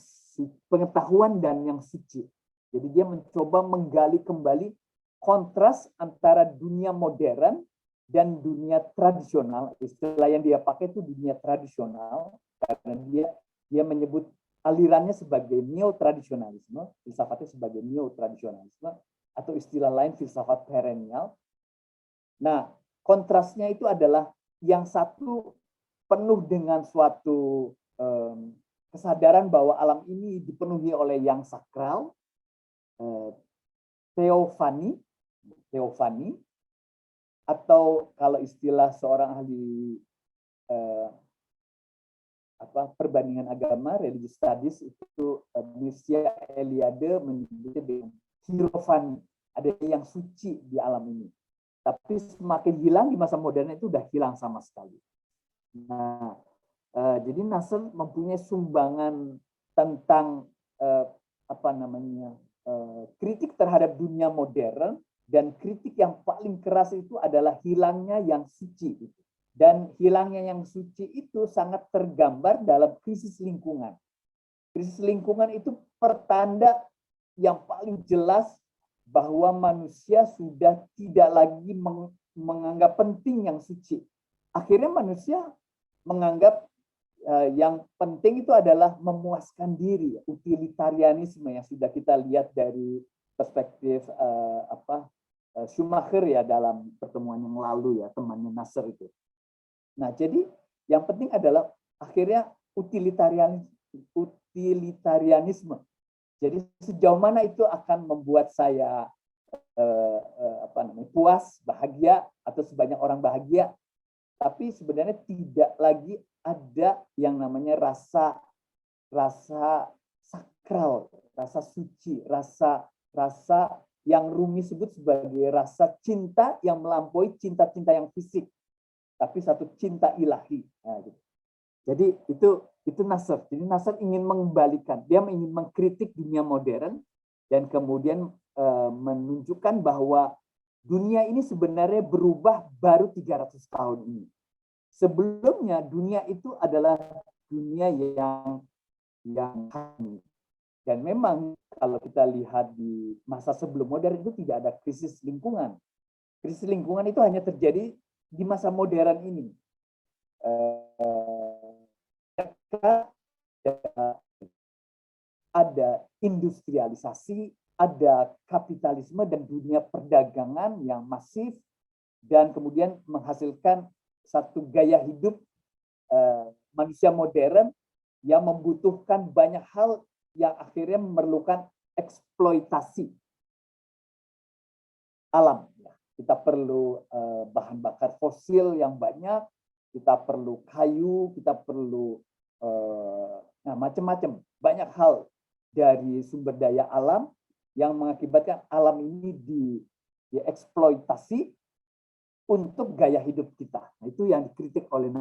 pengetahuan dan yang suci. Jadi dia mencoba menggali kembali kontras antara dunia modern dan dunia tradisional. Istilah yang dia pakai itu dunia tradisional karena dia menyebut alirannya sebagai neo-tradisionalisme, filsafatnya sebagai neo-tradisionalisme, atau istilah lain filsafat perennial. Nah, kontrasnya itu adalah yang satu penuh dengan suatu kesadaran bahwa alam ini dipenuhi oleh yang sakral, teofani, atau kalau istilah seorang ahli perbandingan agama, religious studies itu Mircea Eliade menyebutnya dengan hierofani, ada yang suci di alam ini. Tapi semakin hilang di masa modern itu udah hilang sama sekali. Nah, jadi Nasr mempunyai sumbangan tentang kritik terhadap dunia modern, dan kritik yang paling keras itu adalah hilangnya yang suci. Dan hilangnya yang suci itu sangat tergambar dalam krisis lingkungan. Krisis lingkungan itu pertanda yang paling jelas bahwa manusia sudah tidak lagi menganggap penting yang suci. Akhirnya manusia menganggap yang penting itu adalah memuaskan diri, utilitarianisme yang sudah kita lihat dari perspektif Schumacher ya dalam pertemuan yang lalu ya, temannya Nasr itu. Nah, jadi yang penting adalah akhirnya utilitarianisme. Jadi sejauh mana itu akan membuat saya puas, bahagia, atau sebanyak orang bahagia. Tapi sebenarnya tidak lagi ada yang namanya rasa sakral, rasa suci, rasa yang Rumi sebut sebagai rasa cinta yang melampaui cinta-cinta yang fisik, tapi satu cinta ilahi. Nah, gitu. Jadi itu Nasr. Jadi Nasr ingin mengembalikan, dia ingin mengkritik dunia modern dan kemudian menunjukkan bahwa dunia ini sebenarnya berubah baru 300 tahun ini. Sebelumnya dunia itu adalah dunia yang hamil. Dan memang kalau kita lihat di masa sebelum modern itu tidak ada krisis lingkungan. Krisis lingkungan itu hanya terjadi di masa modern ini. Ada industrialisasi, ada kapitalisme dan dunia perdagangan yang masif, dan kemudian menghasilkan satu gaya hidup manusia modern yang membutuhkan banyak hal yang akhirnya memerlukan eksploitasi alam. Kita perlu bahan bakar fosil yang banyak, kita perlu kayu, kita perlu macam-macam, banyak hal dari sumber daya alam yang mengakibatkan alam ini dieksploitasi untuk gaya hidup kita. Nah, itu yang dikritik oleh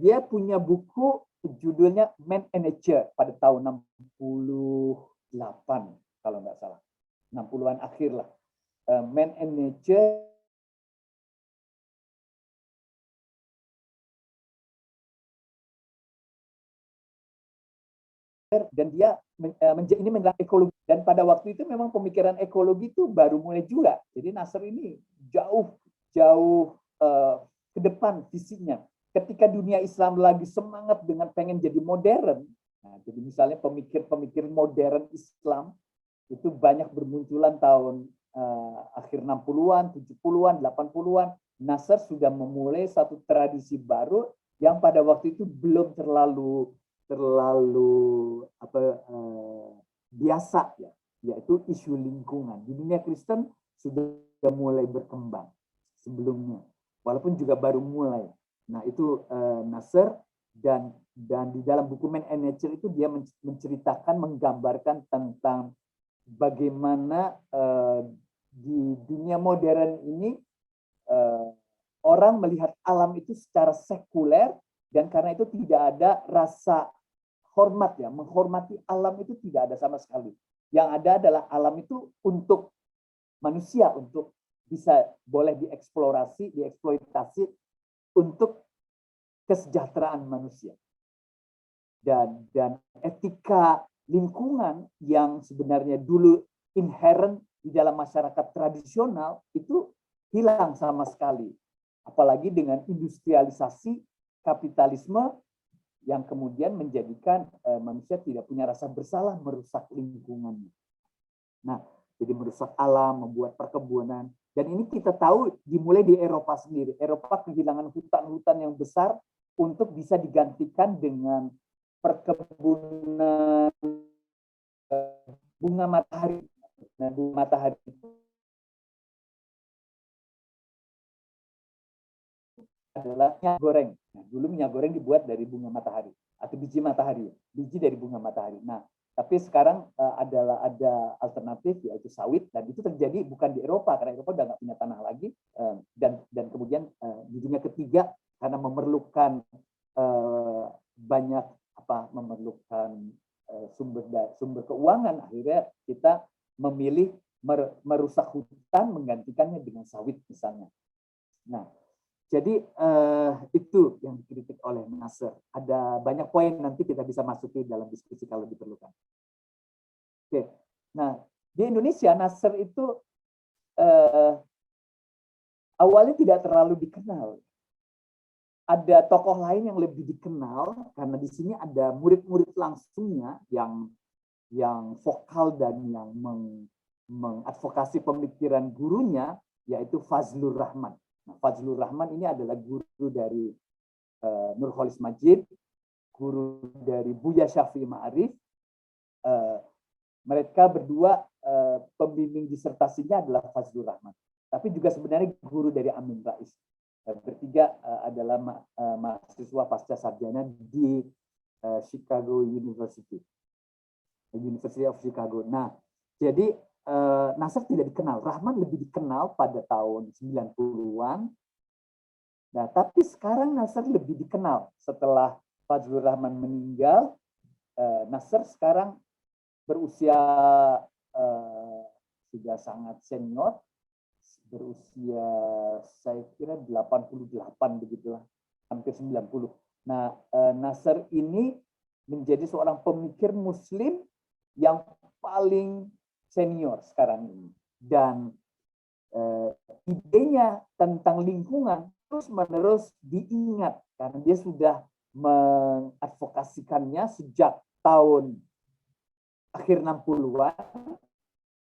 dia punya buku judulnya Man and Nature pada tahun 68 kalau nggak salah, 60-an akhir lah. Man and Nature dan dia ini menjelaskan ekologi, dan pada waktu itu memang pemikiran ekologi itu baru mulai juga. Jadi Nasr ini jauh ke depan visinya. Ketika dunia Islam lagi semangat dengan pengen jadi modern, nah, jadi misalnya pemikir-pemikir modern Islam itu banyak bermunculan tahun akhir 60-an, 70-an, 80-an. Nasr sudah memulai satu tradisi baru yang pada waktu itu belum terlalu biasa, ya, yaitu isu lingkungan. Di dunia Kristen sudah mulai berkembang sebelumnya, walaupun juga baru mulai. Nah, itu Nasser, dan di dalam buku Man and Nature itu dia menceritakan, menggambarkan tentang bagaimana di dunia modern ini orang melihat alam itu secara sekuler, dan karena itu tidak ada rasa hormat, ya, menghormati alam itu tidak ada sama sekali. Yang ada adalah alam itu untuk manusia, untuk bisa boleh dieksplorasi, dieksploitasi untuk kesejahteraan manusia. Dan etika lingkungan yang sebenarnya dulu inherent di dalam masyarakat tradisional itu hilang sama sekali. Apalagi dengan industrialisasi kapitalisme yang kemudian menjadikan manusia tidak punya rasa bersalah merusak lingkungannya. Nah, jadi merusak alam, membuat perkebunan. Dan ini kita tahu dimulai di Eropa sendiri. Eropa kehilangan hutan-hutan yang besar untuk bisa digantikan dengan perkebunan bunga matahari. Nah, bunga matahari itu adalah minyak goreng. Nah, dulu minyak goreng dibuat dari bunga matahari atau biji matahari, biji dari bunga matahari. Nah, tapi sekarang ada alternatif, yaitu sawit, dan itu terjadi bukan di Eropa karena Eropa udah nggak punya tanah lagi, dan kemudian di dunia ketiga karena memerlukan banyak memerlukan sumber keuangan, akhirnya kita memilih merusak hutan menggantikannya dengan sawit misalnya. Nah, jadi itu yang dikritik oleh Nasser. Ada banyak poin, nanti kita bisa masuki dalam diskusi kalau diperlukan. Oke, nah di Indonesia Nasser itu awalnya tidak terlalu dikenal. Ada tokoh lain yang lebih dikenal karena di sini ada murid-murid langsungnya yang vokal dan yang mengadvokasi pemikiran gurunya, yaitu Fazlur Rahman. Nah, Fazlur Rahman ini adalah guru dari Nurholis Majid, guru dari Buya Syafi'i Ma'arif. Mereka berdua pembimbing disertasinya adalah Fazlur Rahman. Tapi juga sebenarnya guru dari Amin Rais. Bertiga adalah mahasiswa pasca sarjana di Chicago University of Chicago. Nah, jadi Nasser tidak dikenal. Rahman lebih dikenal pada tahun 90-an. Nah, tapi sekarang Nasser lebih dikenal setelah Fazlur Rahman meninggal. Nasser sekarang berusia sudah sangat senior, berusia saya kira 88 begitulah, hampir 90. Nah, Nasser ini menjadi seorang pemikir Muslim yang paling senior sekarang ini, dan idenya tentang lingkungan terus-menerus diingat karena dia sudah mengadvokasikannya sejak tahun akhir 60-an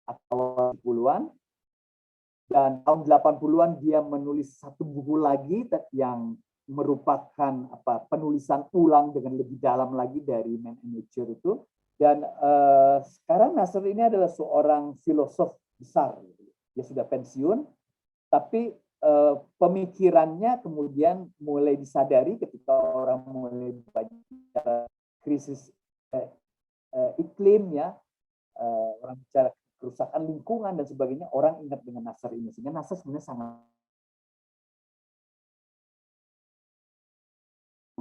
atau 70-an. Dan tahun 80-an dia menulis satu buku lagi yang merupakan penulisan ulang dengan lebih dalam lagi dari Man and Nature itu. Dan sekarang Nasser ini adalah seorang filosof besar. Dia sudah pensiun, tapi pemikirannya kemudian mulai disadari ketika orang mulai bicara krisis iklim, ya, orang bicara kerusakan lingkungan dan sebagainya, orang ingat dengan Nasser ini. Sehingga Nasser sebenarnya sangat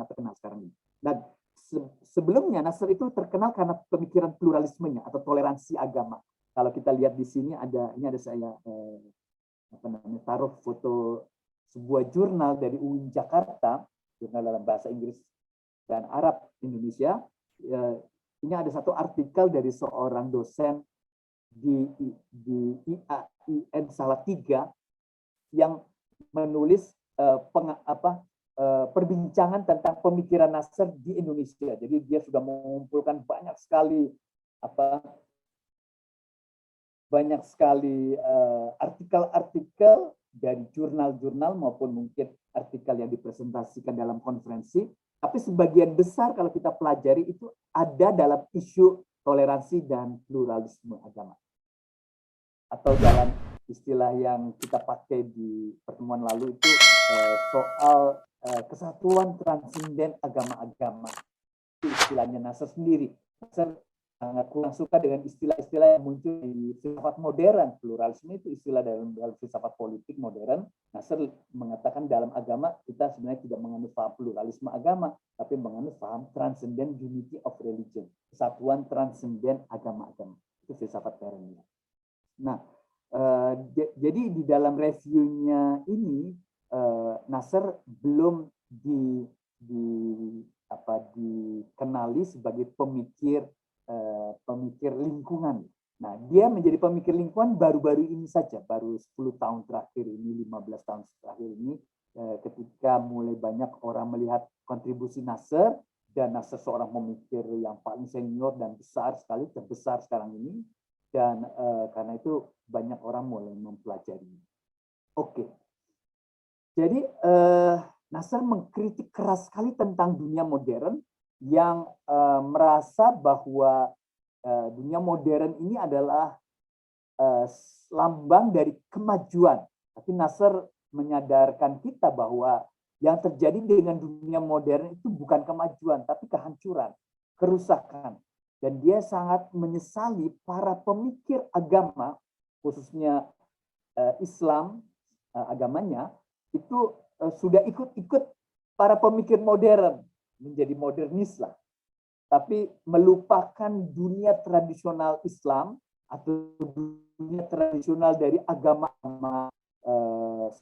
terkenal sekarang ini. Dan sebelumnya Nasser itu terkenal karena pemikiran pluralismenya atau toleransi agama. Kalau kita lihat di sini ini ada saya taruh foto sebuah jurnal dari UIN Jakarta, jurnal dalam bahasa Inggris dan Arab Indonesia. Ini ada satu artikel dari seorang dosen di IAIN Salatiga yang menulis perbincangan tentang pemikiran Nasser di Indonesia. Jadi dia sudah mengumpulkan banyak sekali artikel-artikel dari jurnal-jurnal maupun mungkin artikel yang dipresentasikan dalam konferensi, tapi sebagian besar kalau kita pelajari itu ada dalam isu toleransi dan pluralisme agama. Atau dalam istilah yang kita pakai di pertemuan lalu itu soal kesatuan transinden agama-agama. Itu istilahnya Nasr sendiri. Nasr sangat kurang suka dengan istilah-istilah yang muncul di filsafat modern. Pluralisme itu istilah dalam filsafat politik modern. Nasr mengatakan dalam agama kita sebenarnya tidak menganut paham pluralisme agama, tapi menganut paham transcendent unity of religion. Kesatuan transenden agama-agama. Itu filsafat Perennial. Nah, jadi di dalam reviewnya ini Nasr belum dikenali sebagai pemikir lingkungan. Nah, dia menjadi pemikir lingkungan baru-baru ini saja, baru 10 tahun terakhir ini, 15 tahun terakhir ini, ketika mulai banyak orang melihat kontribusi Nasr, dan Nasr seorang pemikir yang paling senior dan besar sekali, terbesar sekarang ini, dan karena itu banyak orang mulai mempelajarinya. Oke. Jadi Nasr mengkritik keras sekali tentang dunia modern yang merasa bahwa dunia modern ini adalah lambang dari kemajuan. Tapi Nasr menyadarkan kita bahwa yang terjadi dengan dunia modern itu bukan kemajuan, tapi kehancuran, kerusakan. Dan dia sangat menyesali para pemikir agama, khususnya Islam agamanya, itu sudah ikut-ikut para pemikir modern, menjadi modernis lah. Tapi melupakan dunia tradisional Islam atau dunia tradisional dari agama-agama,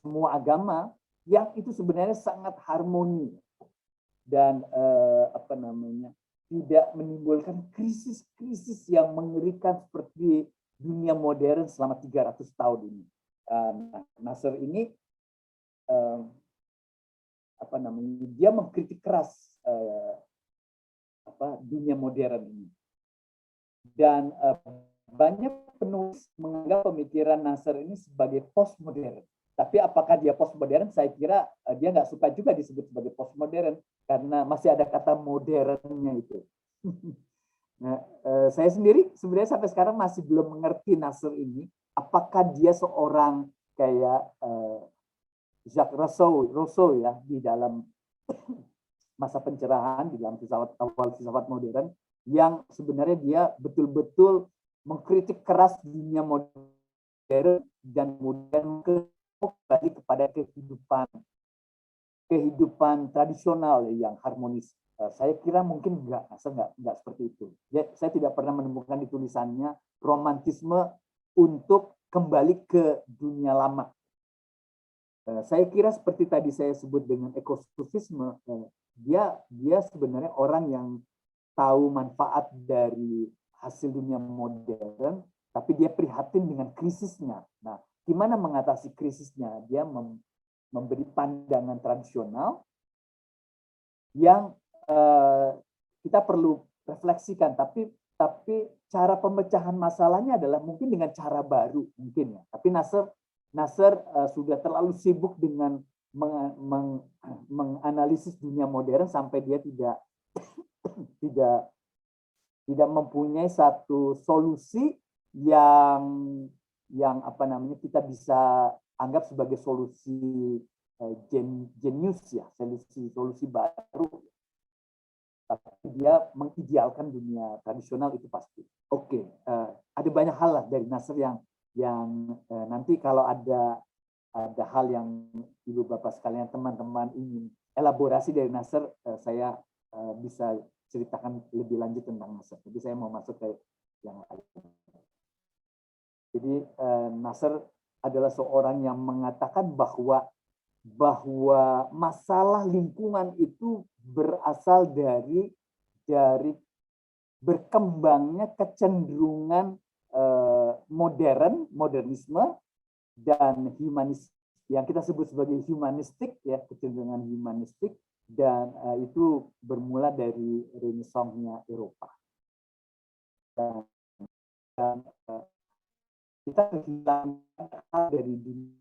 semua agama yang itu sebenarnya sangat harmoni dan tidak menimbulkan krisis-krisis yang mengerikan seperti dunia modern selama 300 tahun ini. Nasr ini dia mengkritik keras dunia modern ini. Dan banyak penulis menganggap pemikiran Nasr ini sebagai postmodern. Tapi apakah dia postmodern? Saya kira dia nggak suka juga disebut sebagai postmodern karena masih ada kata modernnya itu. Nah, saya sendiri sebenarnya sampai sekarang masih belum mengerti Nasr ini. Apakah dia seorang kayak Jacques Rousseau ya di dalam masa pencerahan, di dalam awal filsafat modern, yang sebenarnya dia betul-betul mengkritik keras dunia modern dan kemudian kembali kepada kehidupan tradisional yang harmonis. Saya kira mungkin enggak seperti itu. Saya tidak pernah menemukan di tulisannya romantisme untuk kembali ke dunia lama. Saya kira seperti tadi saya sebut dengan ekosufisme, dia sebenarnya orang yang tahu manfaat dari hasil dunia modern, tapi dia prihatin dengan krisisnya. Nah, gimana mengatasi krisisnya? Dia memberi pandangan tradisional yang kita perlu refleksikan, tapi cara pemecahan masalahnya adalah mungkin dengan cara baru mungkin ya. Tapi Nasr sudah terlalu sibuk dengan menganalisis dunia modern sampai dia tidak mempunyai satu solusi yang kita bisa anggap sebagai solusi jenius ya, solusi baru. Tapi dia mengidealkan dunia tradisional itu pasti. Oke, ada banyak hal lah dari Nasr yang nanti kalau ada hal yang Ibu Bapak sekalian, teman-teman ingin elaborasi dari Nasr, saya bisa ceritakan lebih lanjut tentang Nasr. Jadi saya mau masuk ke yang lain. Jadi Nasr adalah seorang yang mengatakan bahwa masalah lingkungan itu berasal dari berkembangnya kecenderungan modernisme dan humanis yang kita sebut sebagai humanistik ya, kecenderungan humanistik, dan itu bermula dari Renaissance-nya Eropa. Dan kita kehilangan hal dari dunia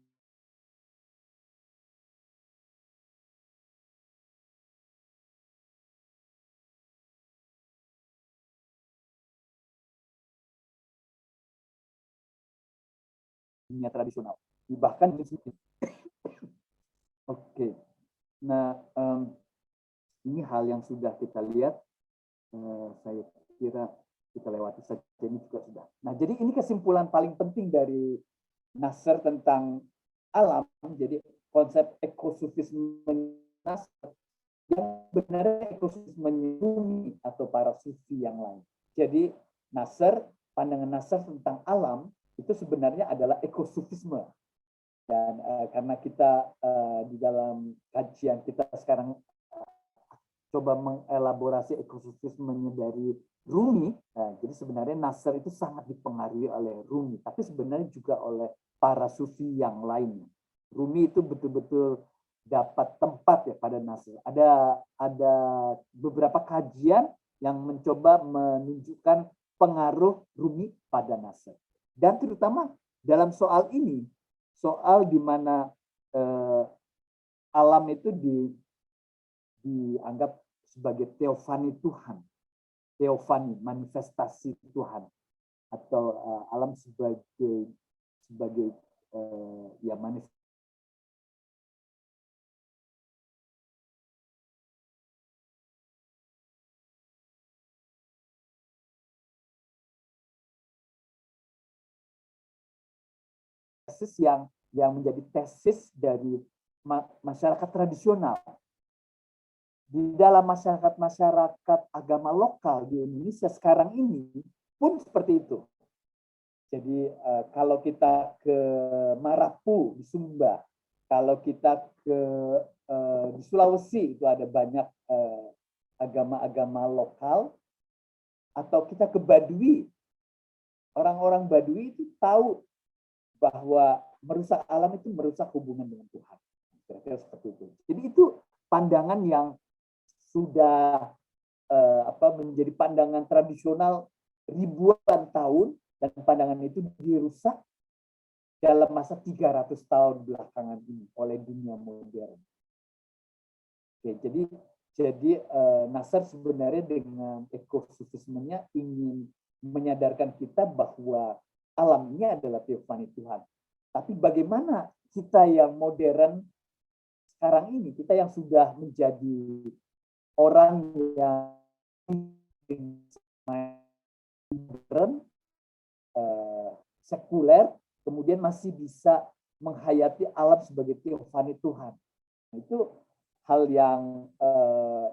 dunia tradisional. Bahkan oke. Nah, ini hal yang sudah kita lihat. Saya kira kita lewati saja, ini juga sudah. Nah, jadi ini kesimpulan paling penting dari Nasr tentang alam. Jadi konsep ekosufisme Nasr yang benarnya ekosufisme Rumi atau para sufi yang lain. Jadi Nasr, pandangan Nasr tentang alam itu sebenarnya adalah ekosufisme. Dan karena kita di dalam kajian kita sekarang coba mengelaborasi ekosufismenya dari Rumi, jadi sebenarnya Nasr itu sangat dipengaruhi oleh Rumi, tapi sebenarnya juga oleh para sufi yang lainnya. Rumi itu betul-betul dapat tempat ya pada Nasr. Ada beberapa kajian yang mencoba menunjukkan pengaruh Rumi pada Nasr. Dan terutama dalam soal ini, soal di mana alam itu dianggap sebagai teofani Tuhan, teofani manifestasi Tuhan, atau alam sebagai ya manifestasi yang menjadi tesis dari masyarakat tradisional. Di dalam masyarakat agama lokal di Indonesia sekarang ini pun seperti itu. Jadi kalau kita ke Marapu di Sumba, kalau kita ke di Sulawesi itu ada banyak agama-agama lokal, atau kita ke Baduy, orang-orang Baduy itu tahu bahwa merusak alam itu merusak hubungan dengan Tuhan. Kira-kira seperti itu. Jadi itu pandangan yang sudah menjadi pandangan tradisional ribuan tahun, dan pandangan itu dirusak dalam masa 300 tahun belakangan ini oleh dunia modern. Oke, jadi Nasr sebenarnya dengan ekosufismenya ingin menyadarkan kita bahwa alam ini adalah teofani Tuhan. Tapi bagaimana kita yang modern sekarang ini, kita yang sudah menjadi orang yang modern, sekuler, kemudian masih bisa menghayati alam sebagai teofani Tuhan. Itu hal yang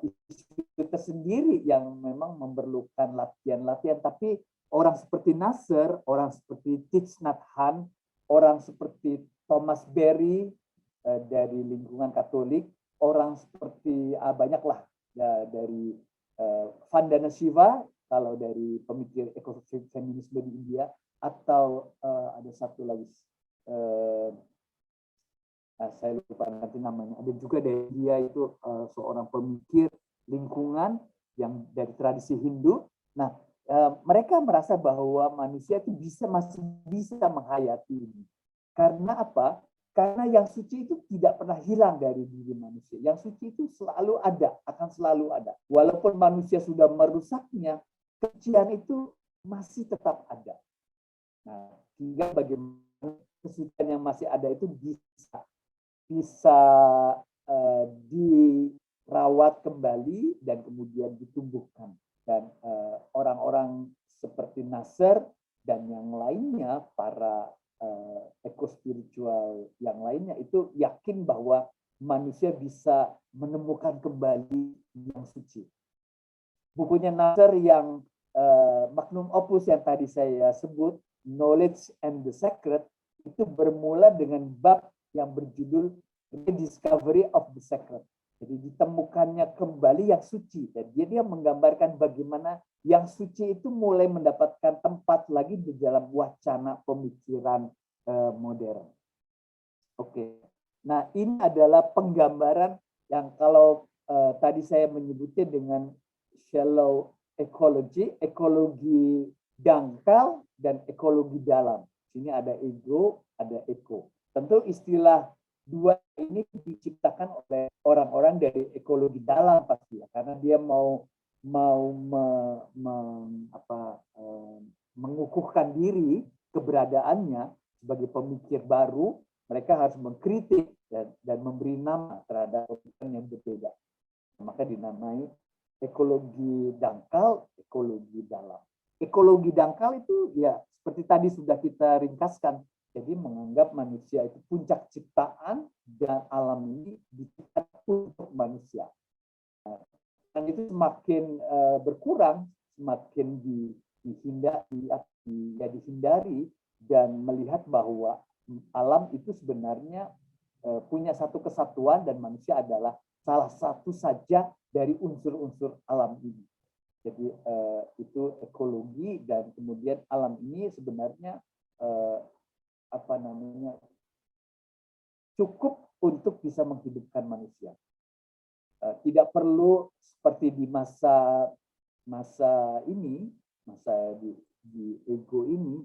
isu tersendiri yang memang memerlukan latihan-latihan. Tapi orang seperti Nasr, orang seperti Thich Nhat Hanh, orang seperti Thomas Berry dari lingkungan Katolik, orang seperti banyaklah ya, dari Vandana Shiva kalau dari pemikir ekofeminisme di India, atau ada satu lagi saya lupa nanti namanya, ada juga dari dia itu seorang pemikir lingkungan yang dari tradisi Hindu. Nah, mereka merasa bahwa manusia itu masih bisa menghayati ini. Karena apa? Karena yang suci itu tidak pernah hilang dari diri manusia. Yang suci itu selalu ada, akan selalu ada. Walaupun manusia sudah merusaknya, kesucian itu masih tetap ada. Nah, hingga bagaimana kesucian yang masih ada itu bisa dirawat kembali dan kemudian ditumbuhkan. Dan orang-orang seperti Nasr dan yang lainnya, para ekospiritual yang lainnya, itu yakin bahwa manusia bisa menemukan kembali yang suci. Bukunya Nasr yang magnum opus yang tadi saya sebut, Knowledge and the Sacred, itu bermula dengan bab yang berjudul Rediscovery of the Sacred. Jadi ditemukannya kembali yang suci. Dan dia menggambarkan bagaimana yang suci itu mulai mendapatkan tempat lagi di dalam wacana pemikiran modern. Oke. Nah, ini adalah penggambaran yang kalau tadi saya menyebutnya dengan shallow ecology, ekologi dangkal dan ekologi dalam. Sini ada ego, ada eko. Tentu istilah dua ini diciptakan oleh orang-orang dari ekologi dalam pasti ya, karena dia mau mengukuhkan diri keberadaannya sebagai pemikir baru, mereka harus mengkritik dan memberi nama terhadap pemikiran yang berbeda. Maka dinamai ekologi dangkal, ekologi dalam. Ekologi dangkal itu ya seperti tadi sudah kita ringkaskan. Jadi menganggap manusia itu puncak ciptaan dan alam ini diciptakan untuk manusia. Dan itu semakin berkurang, semakin dihindari dan melihat bahwa alam itu sebenarnya punya satu kesatuan dan manusia adalah salah satu saja dari unsur-unsur alam ini. Jadi itu ekologi dan kemudian alam ini sebenarnya cukup untuk bisa menghidupkan manusia. Tidak perlu seperti di masa ini, masa di ego ini,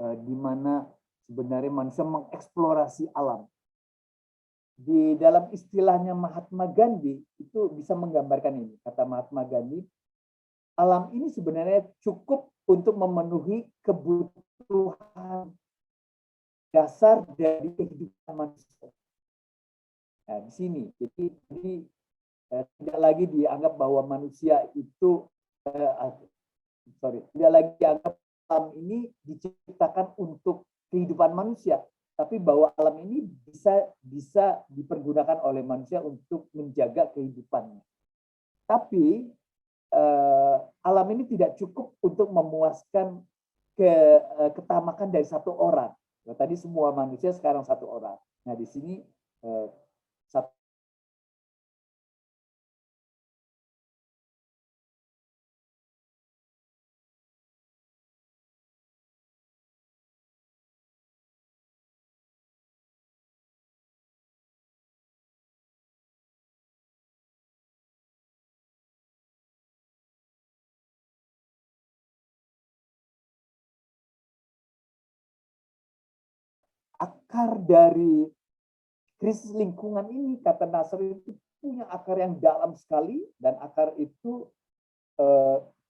di mana sebenarnya manusia mengeksplorasi alam. Di dalam istilahnya Mahatma Gandhi itu bisa menggambarkan ini. Kata Mahatma Gandhi, alam ini sebenarnya cukup untuk memenuhi kebutuhan dasar dari kehidupan manusia. Nah, di sini, jadi tidak lagi dianggap bahwa manusia itu, tidak lagi dianggap alam ini diciptakan untuk kehidupan manusia, tapi bahwa alam ini bisa dipergunakan oleh manusia untuk menjaga kehidupannya. Tapi alam ini tidak cukup untuk memuaskan ketamakan dari satu orang. Nah, tadi semua manusia sekarang satu orang. Nah, di sini akar dari krisis lingkungan ini, kata Nasr, itu punya akar yang dalam sekali, dan akar itu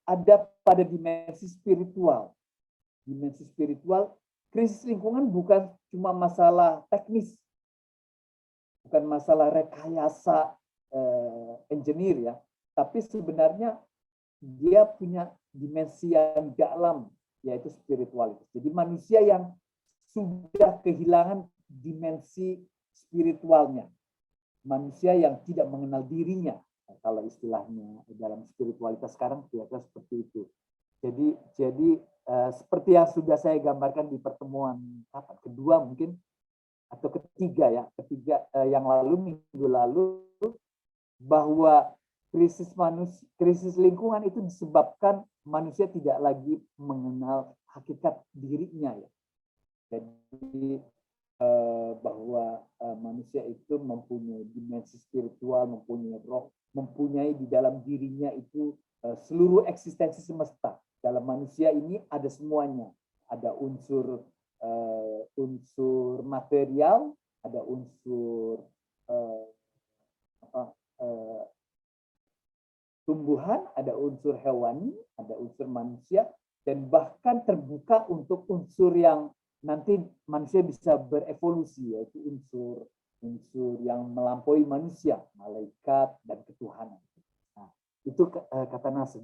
ada pada dimensi spiritual. Dimensi spiritual, krisis lingkungan bukan cuma masalah teknis, bukan masalah rekayasa engineer ya, tapi sebenarnya dia punya dimensi yang dalam, yaitu spiritualitas. Jadi manusia yang sudah kehilangan dimensi spiritualnya, manusia yang tidak mengenal dirinya, kalau istilahnya dalam spiritualitas sekarang kira-kira seperti itu. Jadi seperti yang sudah saya gambarkan di pertemuan kedua mungkin atau ketiga yang minggu lalu, bahwa krisis lingkungan itu disebabkan manusia tidak lagi mengenal hakikat dirinya ya. Jadi bahwa manusia itu mempunyai dimensi spiritual, mempunyai roh, mempunyai di dalam dirinya itu seluruh eksistensi semesta. Dalam manusia ini ada semuanya, ada unsur material, ada unsur tumbuhan, ada unsur hewani, ada unsur manusia, dan bahkan terbuka untuk unsur yang nanti manusia bisa berevolusi, yaitu unsur yang melampaui manusia, malaikat dan ketuhanan. Nah, itu kata Nasr,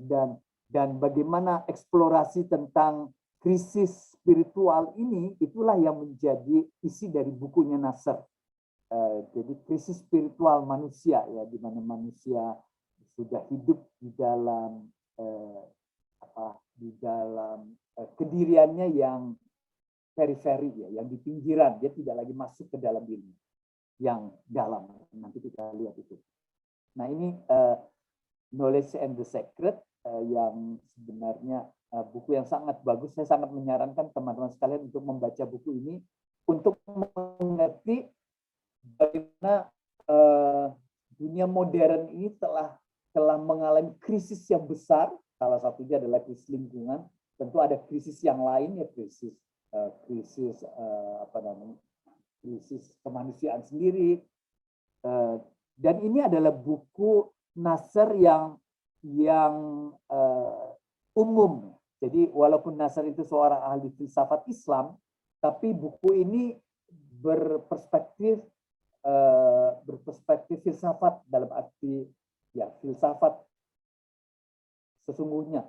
dan bagaimana eksplorasi tentang krisis spiritual ini, itulah yang menjadi isi dari bukunya Nasr. Jadi krisis spiritual manusia ya, di mana manusia sudah hidup di dalam kediriannya yang periferi ya, yang di pinggiran, dia tidak lagi masuk ke dalam diri yang dalam. Nanti kita lihat itu. Nah, ini Knowledge and the Secret yang sebenarnya buku yang sangat bagus. Saya sangat menyarankan teman-teman sekalian untuk membaca buku ini untuk mengerti bagaimana dunia modern ini telah mengalami krisis yang besar. Salah satunya adalah krisis lingkungan. Tentu ada krisis yang lain ya, krisis kemanusiaan sendiri. Dan ini adalah buku Nasr yang umum. Jadi walaupun Nasr itu seorang ahli filsafat Islam, Tapi buku ini berperspektif filsafat, dalam arti ya filsafat sesungguhnya.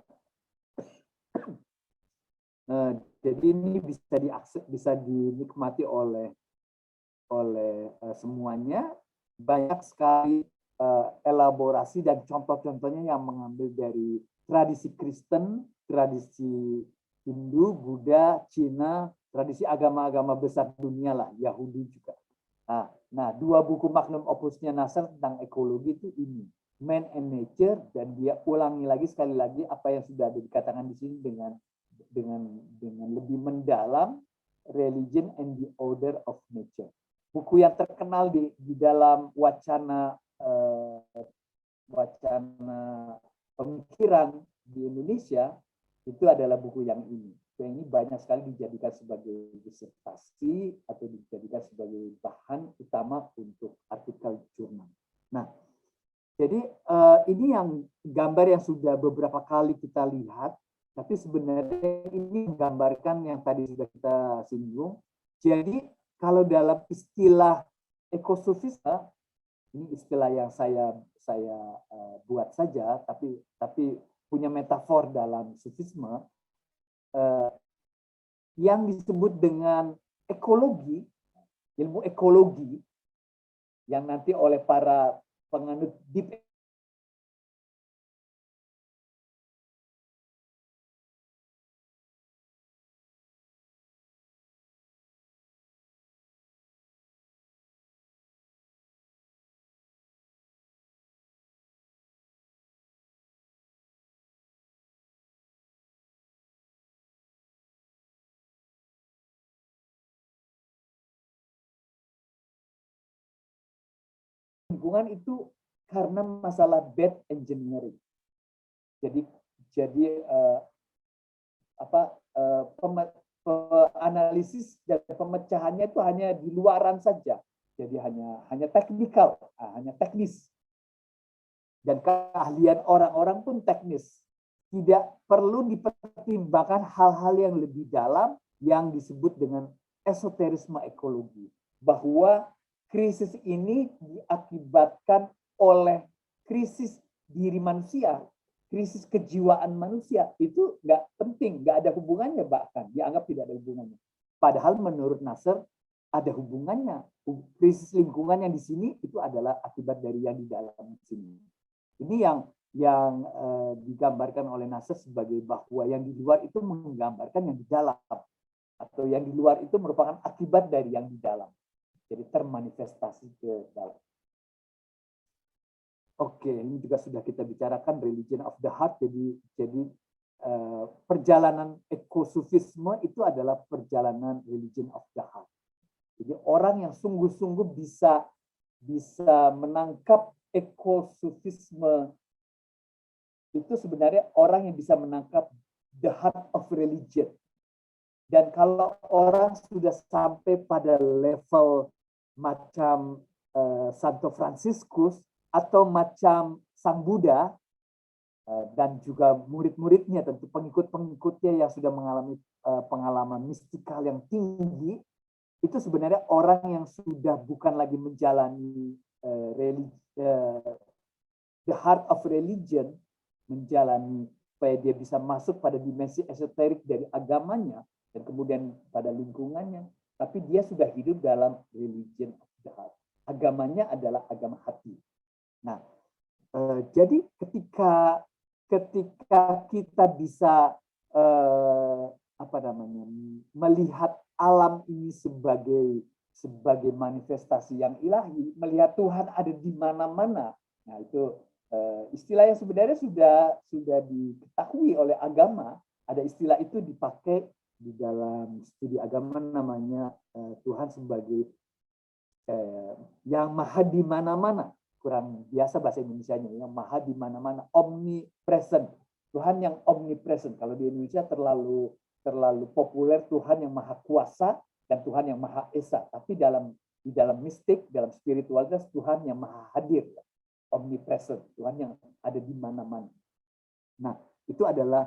Jadi ini bisa diakses, bisa dinikmati oleh semuanya. Banyak sekali elaborasi dan contoh-contohnya yang mengambil dari tradisi Kristen, tradisi Hindu, Buddha, Cina, tradisi agama-agama besar dunia lah, Yahudi juga. Nah, dua buku magnum opusnya Nasr tentang ekologi itu ini, Man and Nature, dan dia ulangi lagi sekali lagi apa yang sudah dikatakan di sini dengan lebih mendalam, Religion and the Order of Nature. Buku yang terkenal di dalam wacana pemikiran di Indonesia itu adalah buku yang ini. Yang ini banyak sekali dijadikan sebagai disertasi atau dijadikan sebagai bahan utama untuk artikel jurnal. Nah, jadi ini yang gambar yang sudah beberapa kali kita lihat, tapi sebenarnya ini menggambarkan yang tadi sudah kita singgung. Jadi kalau dalam istilah ekosofisme, ini istilah yang saya buat saja, tapi punya metafor dalam sufisme, yang disebut dengan ekologi, ilmu ekologi, yang nanti oleh para penganut deep lingkungan itu karena masalah bad engineering. Jadi analisis dan pemecahannya itu hanya di luaran saja. Jadi hanya teknikal, hanya teknis. Dan keahlian orang-orang pun teknis. Tidak perlu dipertimbangkan hal-hal yang lebih dalam yang disebut dengan esoterisme ekologi. Bahwa krisis ini diakibatkan oleh krisis diri manusia, krisis kejiwaan manusia. Itu nggak penting, nggak ada hubungannya, bahkan dianggap tidak ada hubungannya. Padahal menurut Nasr ada hubungannya. Krisis lingkungan yang di sini itu adalah akibat dari yang di dalam sini. Ini yang digambarkan oleh Nasr sebagai bahwa yang di luar itu menggambarkan yang di dalam, atau yang di luar itu merupakan akibat dari yang di dalam. Jadi termanifestasi ke dalam. Oke, ini juga sudah kita bicarakan religion of the heart. Jadi perjalanan ekosufisme itu adalah perjalanan religion of the heart. Jadi orang yang sungguh-sungguh bisa menangkap ekosufisme itu sebenarnya orang yang bisa menangkap the heart of religion. Dan kalau orang sudah sampai pada level macam Santo Fransiskus atau macam Sang Buddha dan juga murid-muridnya, tentu pengikut-pengikutnya yang sudah mengalami pengalaman mistikal yang tinggi, itu sebenarnya orang yang sudah bukan lagi menjalani the heart of religion, menjalani supaya dia bisa masuk pada dimensi esoterik dari agamanya dan kemudian pada lingkungannya, tapi dia sudah hidup dalam religion of the heart. Agamanya adalah agama hati. Nah, jadi ketika kita bisa melihat alam ini sebagai manifestasi yang ilahi, melihat Tuhan ada di mana-mana. Nah, itu istilah yang sebenarnya sudah diketahui oleh agama. Ada istilah itu dipakai di dalam studi agama, namanya Tuhan sebagai yang maha di mana-mana. Kurang biasa bahasa Indonesianya, yang maha di mana-mana, omnipresent. Tuhan yang omnipresent. Kalau di Indonesia terlalu populer Tuhan yang maha kuasa dan Tuhan yang maha esa. Tapi di dalam mistik, dalam spiritualitas, Tuhan yang maha hadir, omnipresent, Tuhan yang ada di mana-mana. Nah, itu adalah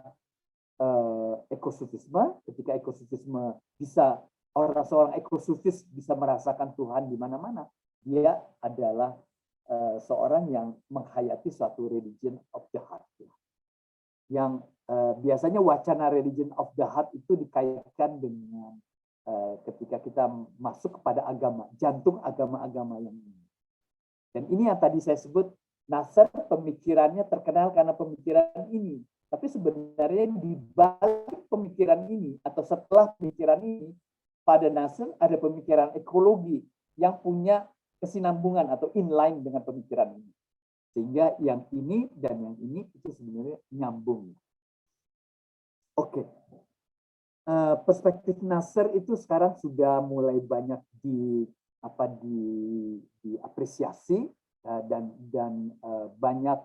ekosufisme. Ketika ekosufisme bisa seorang ekosufis bisa merasakan Tuhan di mana-mana. Dia adalah seorang yang menghayati suatu religion of the heart. Yang biasanya wacana religion of the heart itu dikaitkan dengan ketika kita masuk kepada agama, jantung agama-agama yang ini. Dan ini yang tadi saya sebut, Nasr pemikirannya terkenal karena pemikiran ini. Tapi sebenarnya di balik pemikiran ini atau setelah pemikiran ini, pada Nasr ada pemikiran ekologi yang punya kesinambungan atau inline dengan pemikiran ini. Sehingga yang ini dan yang ini itu sebenarnya nyambung. Oke. Perspektif Nasr itu sekarang sudah mulai banyak diapresiasi dan banyak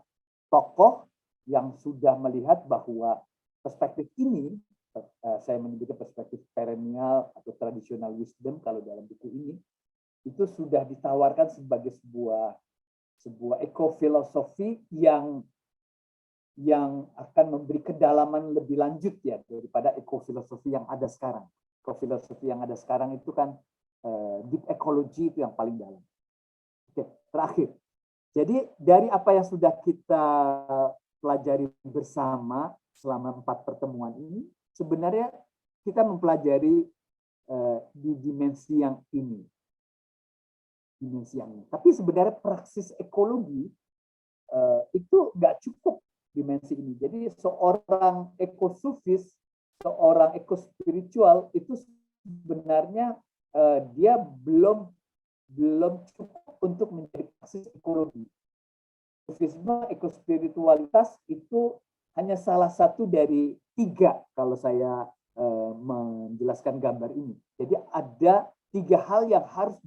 tokoh yang sudah melihat bahwa perspektif ini, saya menyebutnya perspektif perennial atau traditional wisdom kalau dalam buku ini, itu sudah ditawarkan sebagai sebuah ekofilosofi yang akan memberi kedalaman lebih lanjut ya daripada ekofilosofi yang ada sekarang. Ekofilosofi yang ada sekarang itu kan deep ecology itu yang paling dalam. Oke, terakhir. Jadi dari apa yang sudah kita pelajari bersama selama 4 pertemuan ini, sebenarnya kita mempelajari di dimensi yang ini. Tapi sebenarnya praksis ekologi itu nggak cukup dimensi ini. Jadi seorang ekosufis, seorang ekospiritual itu sebenarnya dia belum cukup untuk menjadi praksis ekologi. Sufisme, ekospiritualitas itu hanya salah satu dari 3 kalau saya menjelaskan gambar ini. Jadi ada 3 hal yang harus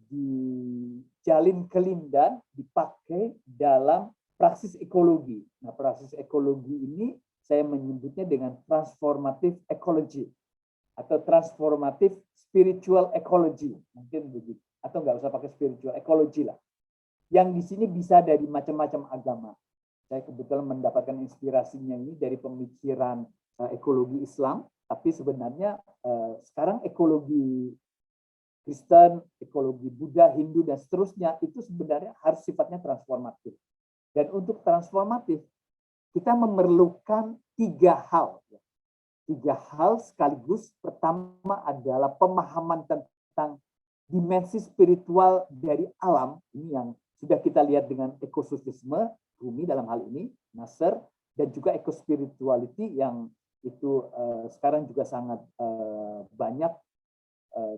dijalin kelindan, dipakai dalam praksis ekologi. Nah, praksis ekologi ini saya menyebutnya dengan transformative ecology atau transformative spiritual ecology, mungkin begitu. Atau nggak usah pakai spiritual ecology lah. Yang di sini bisa dari macam-macam agama. Saya kebetulan mendapatkan inspirasinya ini dari pemikiran ekologi Islam, tapi sebenarnya sekarang ekologi Kristen, ekologi Buddha, Hindu, dan seterusnya itu sebenarnya harus sifatnya transformatif. Dan untuk transformatif, kita memerlukan 3 hal. 3 hal sekaligus. Pertama adalah pemahaman tentang dimensi spiritual dari alam. Ini yang sudah kita lihat dengan ekosufisme, Rumi dalam hal ini, Nasr, dan juga ekospirituality yang itu sekarang juga sangat banyak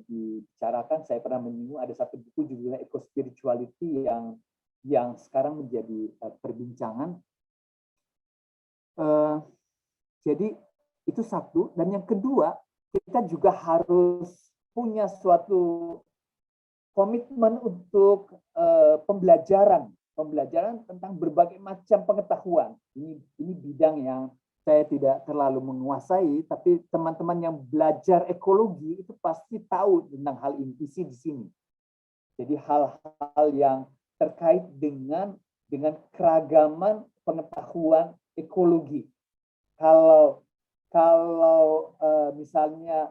dibicarakan. Saya pernah menyinggung ada satu buku judulnya Ekospirituality yang sekarang menjadi perbincangan. Jadi itu satu. Dan yang kedua, kita juga harus punya suatu komitmen untuk pembelajaran tentang berbagai macam pengetahuan. Ini bidang yang saya tidak terlalu menguasai, tapi teman-teman yang belajar ekologi itu pasti tahu tentang hal ini, isi di sini. Jadi hal-hal yang terkait dengan keragaman pengetahuan ekologi. Kalau misalnya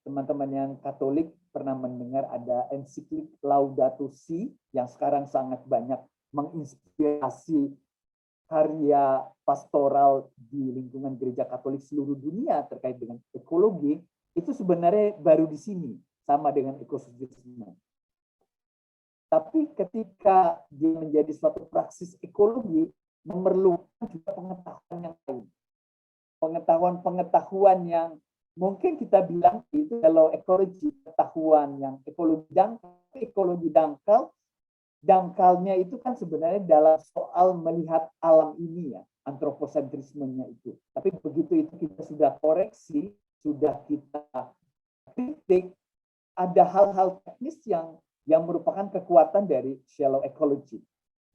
teman-teman yang Katolik pernah mendengar ada ensiklik Laudato Si yang sekarang sangat banyak menginspirasi karya pastoral di lingkungan gereja Katolik seluruh dunia terkait dengan ekologi, itu sebenarnya baru di sini, sama dengan ekosufisme. Tapi ketika dia menjadi suatu praksis ekologi, memerlukan juga pengetahuan yang lain. Pengetahuan yang mungkin kita bilang itu kalau ekologi pengetahuan yang ekologi dangkalnya itu kan sebenarnya dalam soal melihat alam ini ya, antroposentrismenya itu. Tapi begitu itu kita sudah koreksi, sudah kita kritik, ada hal-hal teknis yang merupakan kekuatan dari shallow ecology.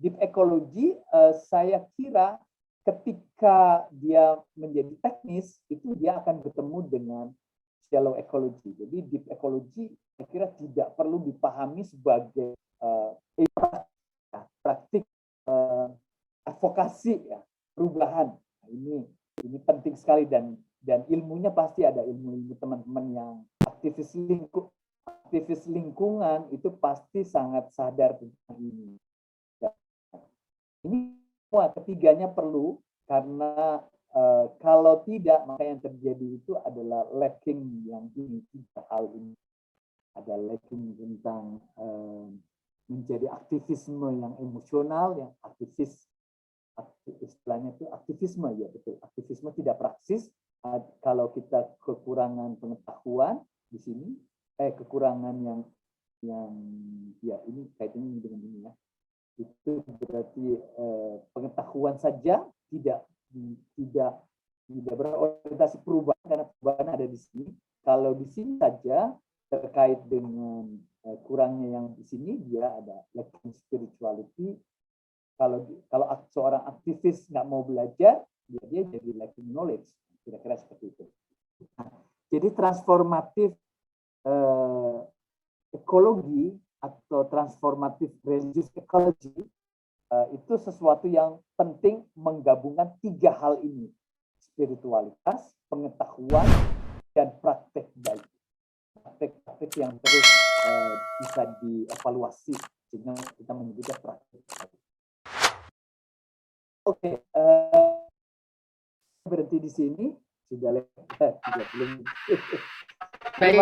Deep ecology, saya kira ketika dia menjadi teknis, itu dia akan bertemu dengan shallow ecology. Jadi deep ecology, saya kira tidak perlu dipahami sebagai praktik advokasi ya, perubahan. Nah, ini penting sekali dan dan ilmunya pasti ada, ilmu teman-teman yang aktivis lingkungan itu pasti sangat sadar tentang ini. Ini semua ketiganya perlu, karena kalau tidak maka yang terjadi itu adalah lacking yang ini, tiga hal ini. Ada lacking tentang menjadi aktivisme yang emosional, yang istilahnya itu aktivisme, ya betul, aktivisme tidak praksis. Kalau kita kekurangan pengetahuan di sini, kekurangan yang ya ini kaitannya dengan ini ya, itu berarti pengetahuan saja tidak berorientasi perubahan, karena perubahan ada di sini. Kalau di sini saja terkait dengan kurangnya yang di sini, dia ada lacking spirituality. Kalau seorang aktivis nggak mau belajar, dia jadi lacking knowledge, kira-kira seperti itu. Nah, jadi transformatif ekologi atau transformatif religious ecology itu sesuatu yang penting menggabungkan tiga hal ini: spiritualitas, pengetahuan, dan praktek baik. Praktek yang terus bisa dievaluasi, sehingga kita menyebutnya praktek baik. Oke, berhenti di sini, sudah belum. Baik.